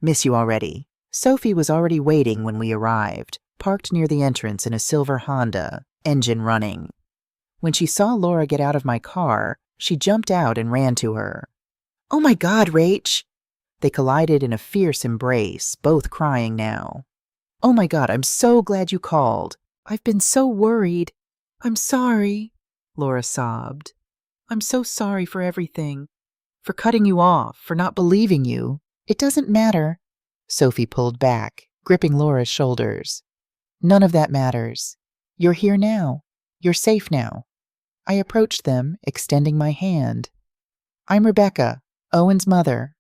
Miss you already. Sophie was already waiting when we arrived, parked near the entrance in a silver Honda, engine running. When she saw Laura get out of my car, she jumped out and ran to her. Oh my God, Rach! They collided in a fierce embrace, both crying now. Oh my God, I'm so glad you called. I've been so worried. I'm sorry, Laura sobbed. I'm so sorry for everything. For cutting you off, for not believing you. It doesn't matter. Sophie pulled back, gripping Laura's shoulders. None of that matters. You're here now. You're safe now. I approached them, extending my hand. I'm Rebecca, Owen's mother.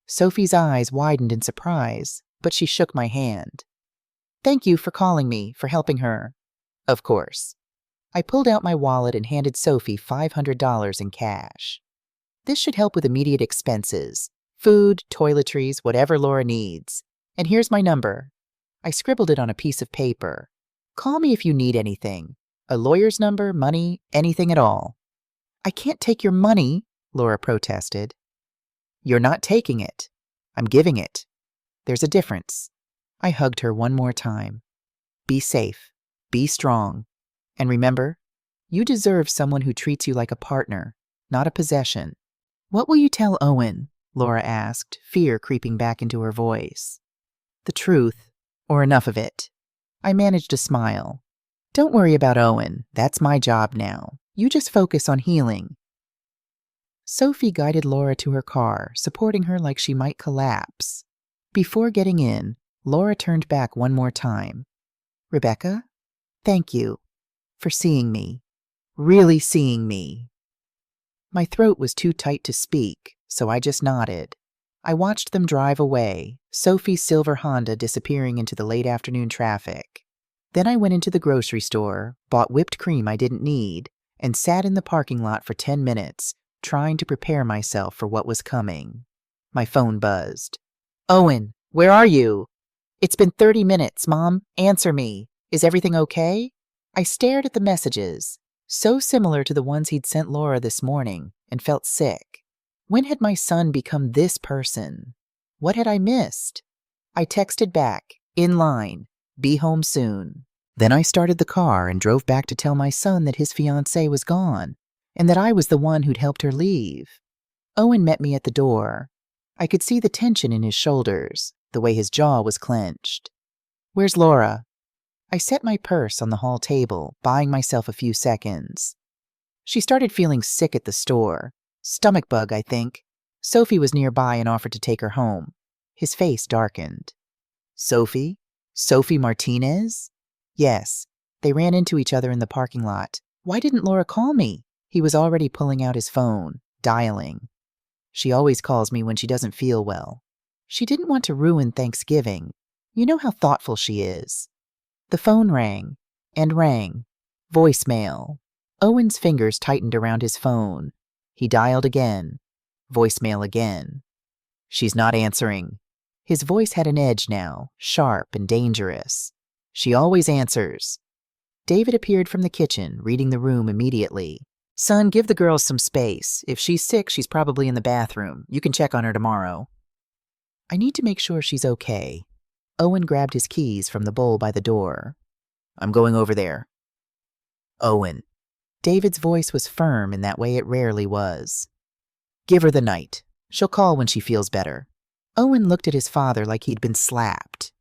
Sophie's eyes widened in surprise, but she shook my hand. Thank you for calling me, for helping her. Of course. I pulled out my wallet and handed Sophie $500 in cash. This should help with immediate expenses. Food, toiletries, whatever Laura needs. And here's my number. I scribbled it on a piece of paper. Call me if you need anything. A lawyer's number, money, anything at all. I can't take your money, Laura protested. You're not taking it. I'm giving it. There's a difference. I hugged her one more time. Be safe. Be strong. And remember, you deserve someone who treats you like a partner, not a possession. What will you tell Owen? Laura asked, fear creeping back into her voice. The truth, or enough of it. I managed a smile. Don't worry about Owen. That's my job now. You just focus on healing. Sophie guided Laura to her car, supporting her like she might collapse. Before getting in, Laura turned back one more time. Rebecca, thank you for seeing me. Really seeing me. My throat was too tight to speak, so I just nodded. I watched them drive away, Sophie's silver Honda disappearing into the late afternoon traffic. Then I went into the grocery store, bought whipped cream I didn't need, and sat in the parking lot for 10 minutes, trying to prepare myself for what was coming. My phone buzzed. Owen, where are you? It's been 30 minutes, Mom. Answer me. Is everything okay? I stared at the messages, so similar to the ones he'd sent Laura this morning, and felt sick. When had my son become this person? What had I missed? I texted back, in line, be home soon. Then I started the car and drove back to tell my son that his fiancée was gone, and that I was the one who'd helped her leave. Owen met me at the door. I could see the tension in his shoulders, the way his jaw was clenched. Where's Laura? I set my purse on the hall table, buying myself a few seconds. She started feeling sick at the store. Stomach bug, I think. Sophie was nearby and offered to take her home. His face darkened. Sophie? Sophie Martinez? Yes. They ran into each other in the parking lot. Why didn't Laura call me? He was already pulling out his phone, dialing. She always calls me when she doesn't feel well. She didn't want to ruin Thanksgiving. You know how thoughtful she is. The phone rang and rang. Voicemail. Owen's fingers tightened around his phone. He dialed again. Voicemail again. She's not answering. His voice had an edge now, sharp and dangerous. She always answers. David appeared from the kitchen, reading the room immediately. Son, give the girls some space. If she's sick, she's probably in the bathroom. You can check on her tomorrow. I need to make sure she's okay. Owen grabbed his keys from the bowl by the door. I'm going over there. Owen. David's voice was firm in that way it rarely was. Give her the night. She'll call when she feels better. Owen looked at his father like he'd been slapped.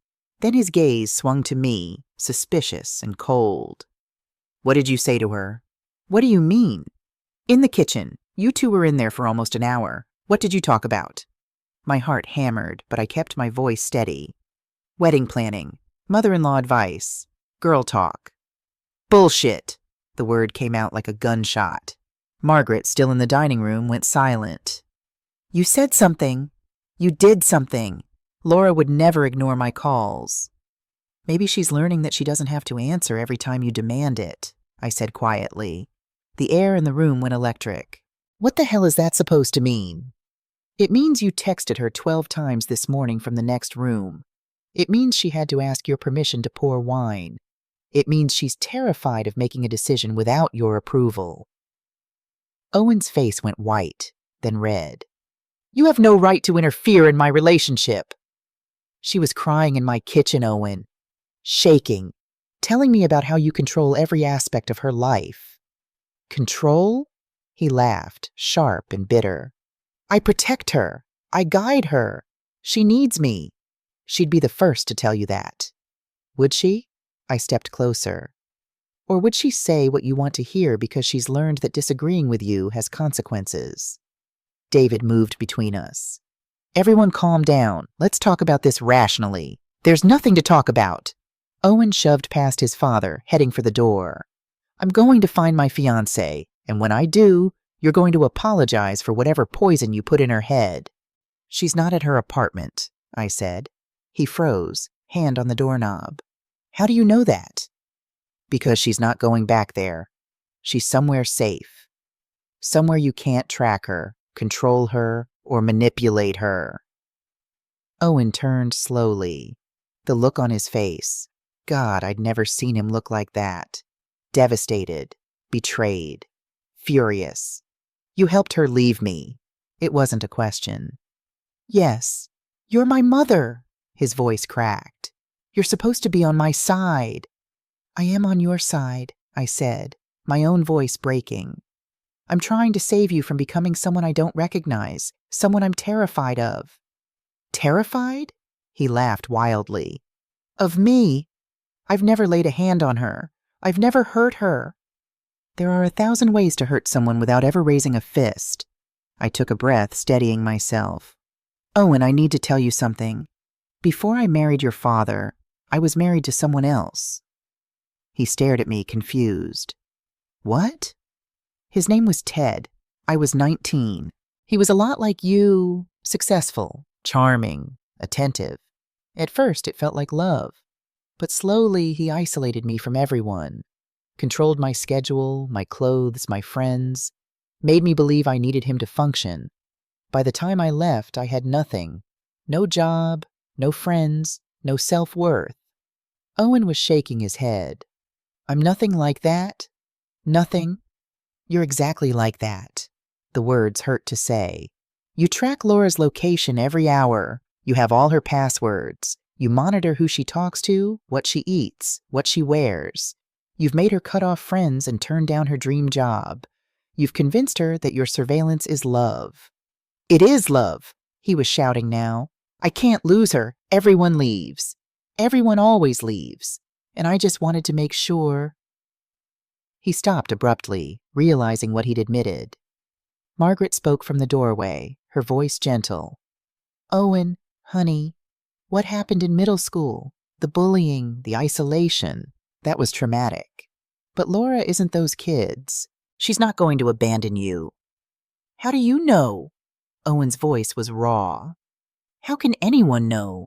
Then his gaze swung to me, suspicious and cold. What did you say to her? What do you mean? In the kitchen. You two were in there for almost an hour. What did you talk about? My heart hammered, but I kept my voice steady. Wedding planning. Mother-in-law advice. Girl talk. Bullshit. The word came out like a gunshot. Margaret, still in the dining room, went silent. You said something. You did something. Laura would never ignore my calls. Maybe she's learning that she doesn't have to answer every time you demand it, I said quietly. The air in the room went electric. What the hell is that supposed to mean? It means you texted her 12 times this morning from the next room. It means she had to ask your permission to pour wine. It means she's terrified of making a decision without your approval. Owen's face went white, then red. You have no right to interfere in my relationship. She was crying in my kitchen, Owen. Shaking, telling me about how you control every aspect of her life. Control? He laughed, sharp and bitter. I protect her. I guide her. She needs me. She'd be the first to tell you that. Would she? I stepped closer. Or would she say what you want to hear because she's learned that disagreeing with you has consequences? David moved between us. Everyone calm down. Let's talk about this rationally. There's nothing to talk about. Owen shoved past his father, heading for the door. I'm going to find my fiancée, and when I do, you're going to apologize for whatever poison you put in her head. She's not at her apartment, I said. He froze, hand on the doorknob. How do you know that? Because she's not going back there. She's somewhere safe. Somewhere you can't track her, control her, or manipulate her. Owen turned slowly. The look on his face. God, I'd never seen him look like that. Devastated, betrayed, furious. You helped her leave me. It wasn't a question. Yes, you're my mother, his voice cracked. You're supposed to be on my side. I am on your side, I said, my own voice breaking. I'm trying to save you from becoming someone I don't recognize, someone I'm terrified of. Terrified? He laughed wildly. Of me? I've never laid a hand on her. I've never hurt her. There are 1,000 ways to hurt someone without ever raising a fist. I took a breath, steadying myself. Owen, I need to tell you something. Before I married your father, I was married to someone else. He stared at me, confused. What? His name was Ted. I was 19. He was a lot like you, successful, charming, attentive. At first, it felt like love. But slowly, he isolated me from everyone. Controlled my schedule, my clothes, my friends. Made me believe I needed him to function. By the time I left, I had nothing. No job, no friends, no self-worth. Owen was shaking his head. I'm nothing like that. Nothing. You're exactly like that. The words hurt to say. You track Laura's location every hour. You have all her passwords. You monitor who she talks to, what she eats, what she wears. You've made her cut off friends and turn down her dream job. You've convinced her that your surveillance is love. It is love, he was shouting now. I can't lose her. Everyone leaves. Everyone always leaves. And I just wanted to make sure. He stopped abruptly, realizing what he'd admitted. Margaret spoke from the doorway, her voice gentle. Owen, honey, what happened in middle school? The bullying, the isolation. That was traumatic. But Laura isn't those kids. She's not going to abandon you. How do you know? Owen's voice was raw. How can anyone know?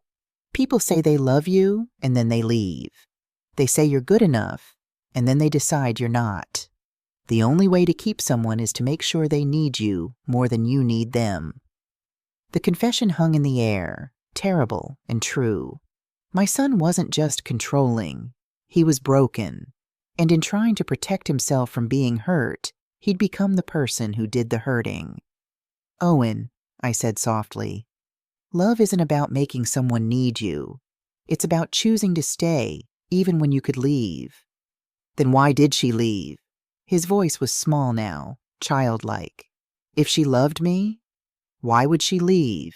People say they love you, and then they leave. They say you're good enough, and then they decide you're not. The only way to keep someone is to make sure they need you more than you need them. The confession hung in the air, terrible and true. My son wasn't just controlling. He was broken. And in trying to protect himself from being hurt, he'd become the person who did the hurting. "Owen," I said softly, "love isn't about making someone need you. It's about choosing to stay, even when you could leave." "Then why did she leave?" His voice was small now, childlike. "If she loved me, why would she leave?"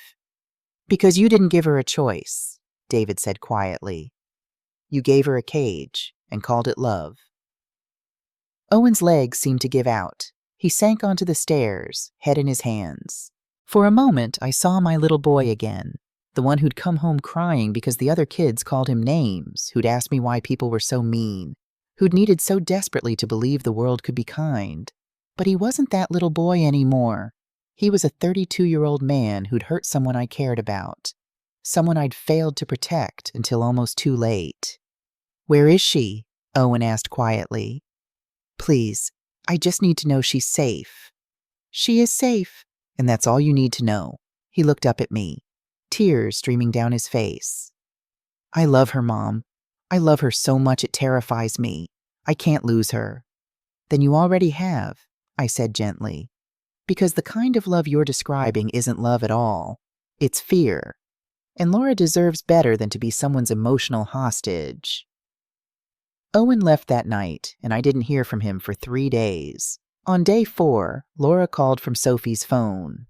"Because you didn't give her a choice," David said quietly. "You gave her a cage and called it love." Owen's legs seemed to give out. He sank onto the stairs, head in his hands. For a moment, I saw my little boy again, the one who'd come home crying because the other kids called him names, who'd asked me why people were so mean, who'd needed so desperately to believe the world could be kind. But he wasn't that little boy anymore. He was a 32-year-old man who'd hurt someone I cared about, someone I'd failed to protect until almost too late. "Where is she?" Owen asked quietly. "Please, I just need to know she's safe." "She is safe, and that's all you need to know." He looked up at me, tears streaming down his face. "I love her, Mom. I love her so much it terrifies me. I can't lose her." "Then you already have," I said gently. "Because the kind of love you're describing isn't love at all. It's fear. And Laura deserves better than to be someone's emotional hostage." Owen left that night, and I didn't hear from him for 3 days. On day 4, Laura called from Sophie's phone.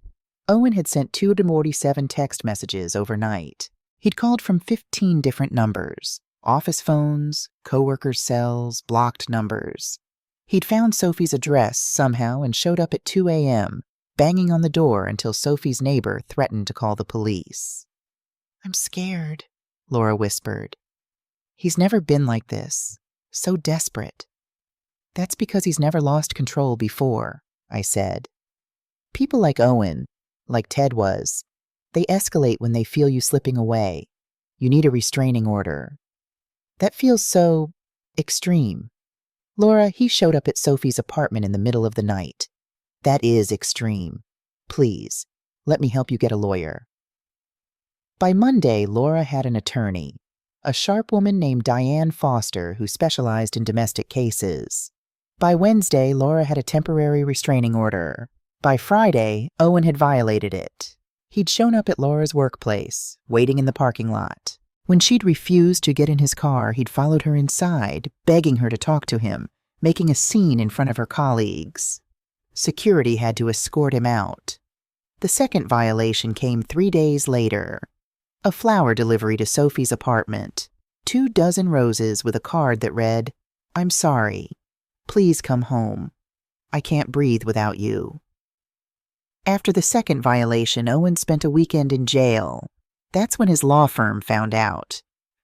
Owen had sent 247 text messages overnight. He'd called from 15 different numbers, office phones, coworkers' cells, blocked numbers. He'd found Sophie's address somehow and showed up at 2 a.m., banging on the door until Sophie's neighbor threatened to call the police. "I'm scared," Laura whispered. "He's never been like this. So desperate." "That's because he's never lost control before," I said. "People like Owen, like Ted was, they escalate when they feel you slipping away. You need a restraining order. That feels so extreme. Laura, he showed up at Sophie's apartment in the middle of the night. That is extreme. Please, let me help you get a lawyer." By Monday, Laura had an attorney, a sharp woman named Diane Foster who specialized in domestic cases. By Wednesday, Laura had a temporary restraining order. By Friday, Owen had violated it. He'd shown up at Laura's workplace, waiting in the parking lot. When she'd refused to get in his car, he'd followed her inside, begging her to talk to him, making a scene in front of her colleagues. Security had to escort him out. The second violation came 3 days later. A flower delivery to Sophie's apartment. 24 roses with a card that read, "I'm sorry. Please come home. I can't breathe without you." After the second violation, Owen spent a weekend in jail. That's when his law firm found out.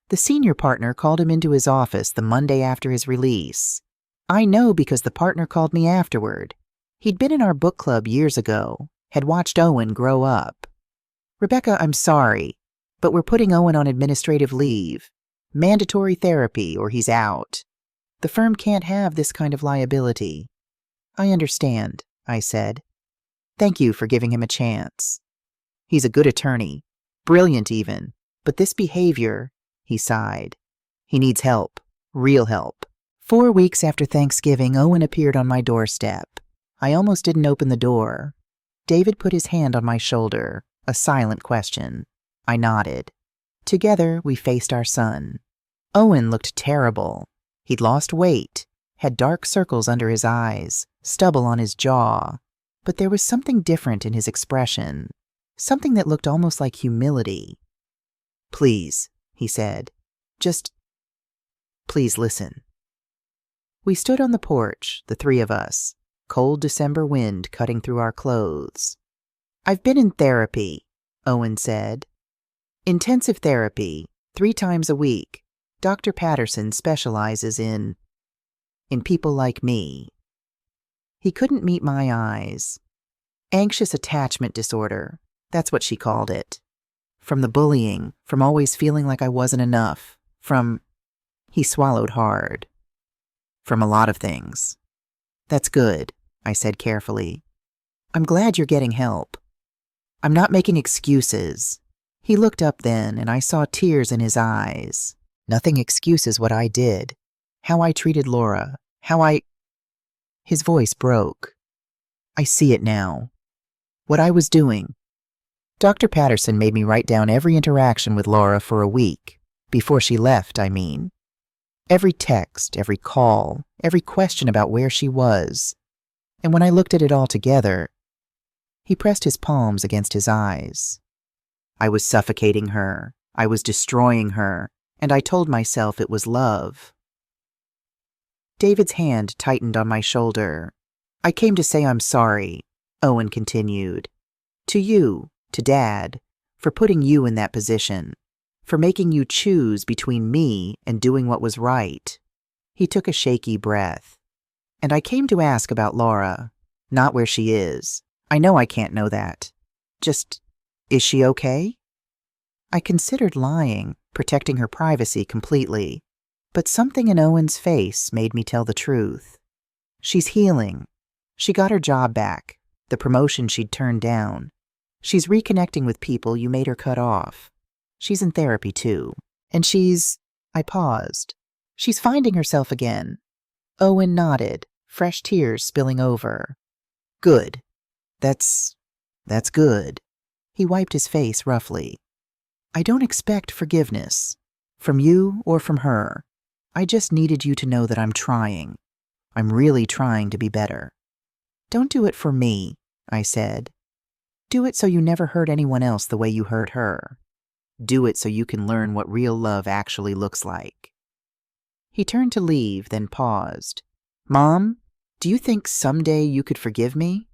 The senior partner called him into his office the Monday after his release. I know because the partner called me afterward. He'd been in our book club years ago, had watched Owen grow up. "Rebecca, I'm sorry, but we're putting Owen on administrative leave. Mandatory therapy or he's out. The firm can't have this kind of liability." "I understand," I said. "Thank you for giving him a chance. He's a good attorney, brilliant even, but this behavior," he sighed. "He needs help, real help." 4 weeks after Thanksgiving, Owen appeared on my doorstep. I almost didn't open the door. David put his hand on my shoulder, a silent question. I nodded. Together, we faced our son. Owen looked terrible. He'd lost weight, had dark circles under his eyes, stubble on his jaw. But there was something different in his expression, something that looked almost like humility. "Please," he said. "Just, please listen." We stood on the porch, the 3 of us, cold December wind cutting through our clothes. "I've been in therapy," Owen said. "Intensive therapy, 3 times a week. Dr. Patterson specializes in people like me." He couldn't meet my eyes. "Anxious attachment disorder, that's what she called it. From the bullying, from always feeling like I wasn't enough, from..." He swallowed hard. From a lot of things. That's good, I said carefully. I'm glad you're getting help. I'm not making excuses. He looked up then, and I saw tears in his eyes. Nothing excuses what I did. How I treated Laura. His voice broke. I see it now. What I was doing. Dr. Patterson made me write down every interaction with Laura for a week. Before she left, I mean. Every text, every call, every question about where she was. And when I looked at it all together, he pressed his palms against his eyes. I was suffocating her. I was destroying her. And I told myself it was love. David's hand tightened on my shoulder. I came to say I'm sorry, Owen continued. To you, to Dad, for putting you in that position, for making you choose between me and doing what was right. He took a shaky breath. And I came to ask about Laura, not where she is. I know I can't know that. Just, is she okay? I considered lying, protecting her privacy completely, but something in Owen's face made me tell the truth. She's healing. She got her job back, the promotion she'd turned down. She's reconnecting with people you made her cut off. She's in therapy too, and I paused. She's finding herself again. Owen nodded, fresh tears spilling over. Good. That's good. He wiped his face roughly. I don't expect forgiveness, from you or from her. I just needed you to know that I'm trying. I'm really trying to be better. Don't do it for me, I said. Do it so you never hurt anyone else the way you hurt her. Do it so you can learn what real love actually looks like. He turned to leave, then paused. Mom, do you think someday you could forgive me?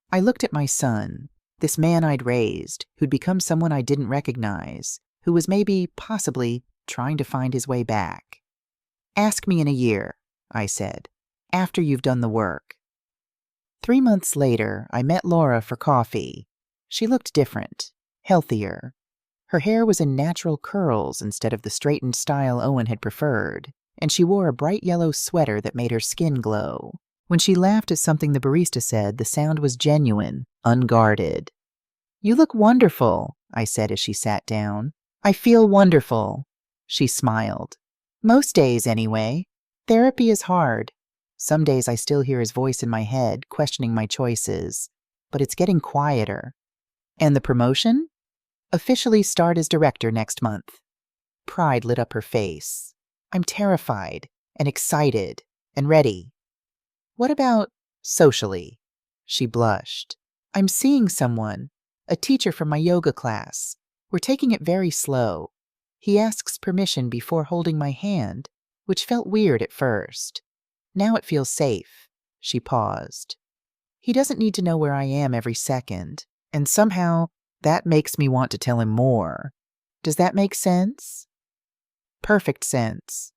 I looked at my son, this man I'd raised, who'd become someone I didn't recognize, who was maybe, possibly, trying to find his way back. Ask me in a year, I said, after you've done the work. 3 months later, I met Laura for coffee. She looked different, healthier. Her hair was in natural curls instead of the straightened style Owen had preferred, and she wore a bright yellow sweater that made her skin glow. When she laughed at something the barista said, the sound was genuine, unguarded. You look wonderful, I said as she sat down. I feel wonderful. She smiled. Most days, anyway. Therapy is hard. Some days I still hear his voice in my head, questioning my choices. But it's getting quieter. And the promotion? Officially start as director next month. Pride lit up her face. I'm terrified, and excited, and ready. What about socially? She blushed. I'm seeing someone, a teacher from my yoga class. We're taking it very slow. He asks permission before holding my hand, which felt weird at first. Now it feels safe. She paused. He doesn't need to know where I am every second, and somehow that makes me want to tell him more. Does that make sense? Perfect sense.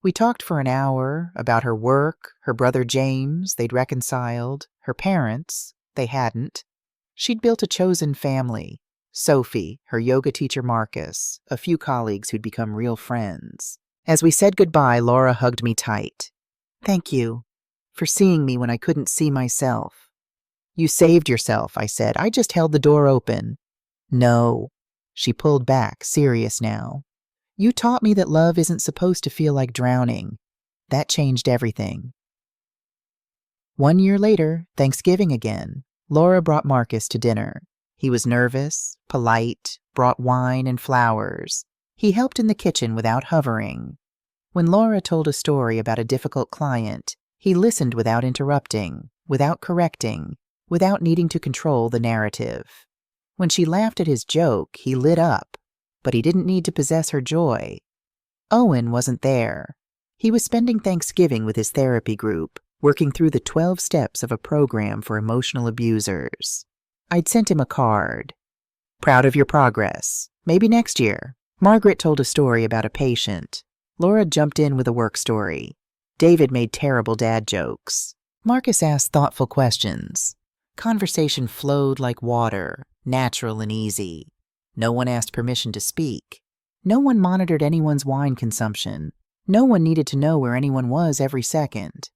We talked for an hour about her work, her brother James, they'd reconciled, her parents, they hadn't. She'd built a chosen family, Sophie, her yoga teacher Marcus, a few colleagues who'd become real friends. As we said goodbye, Laura hugged me tight. Thank you for seeing me when I couldn't see myself. You saved yourself, I said. I just held the door open. No. She pulled back, serious now. You taught me that love isn't supposed to feel like drowning. That changed everything. 1 year later, Thanksgiving again, Laura brought Marcus to dinner. He was nervous, polite, brought wine and flowers. He helped in the kitchen without hovering. When Laura told a story about a difficult client, he listened without interrupting, without correcting, without needing to control the narrative. When she laughed at his joke, he lit up, but he didn't need to possess her joy. Owen wasn't there. He was spending Thanksgiving with his therapy group, working through the 12 steps of a program for emotional abusers. I'd sent him a card. Proud of your progress. Maybe next year. Margaret told a story about a patient. Laura jumped in with a work story. David made terrible dad jokes. Marcus asked thoughtful questions. Conversation flowed like water, natural and easy. No one asked permission to speak. No one monitored anyone's wine consumption. No one needed to know where anyone was every second.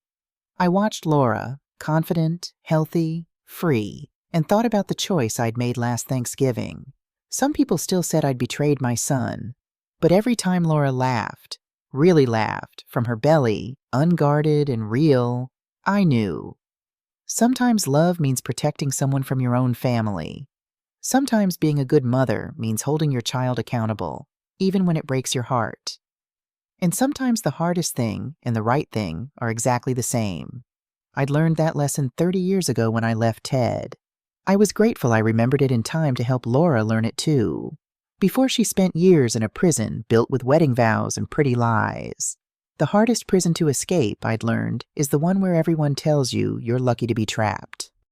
I watched Laura, confident, healthy, free, and thought about the choice I'd made last Thanksgiving. Some people still said I'd betrayed my son, but every time Laura laughed, really laughed, from her belly, unguarded and real, I knew. Sometimes love means protecting someone from your own family. Sometimes being a good mother means holding your child accountable, even when it breaks your heart. And sometimes the hardest thing and the right thing are exactly the same. I'd learned that lesson 30 years ago when I left Ted. I was grateful I remembered it in time to help Laura learn it too, before she spent years in a prison built with wedding vows and pretty lies. The hardest prison to escape, I'd learned, is the one where everyone tells you you're lucky to be trapped.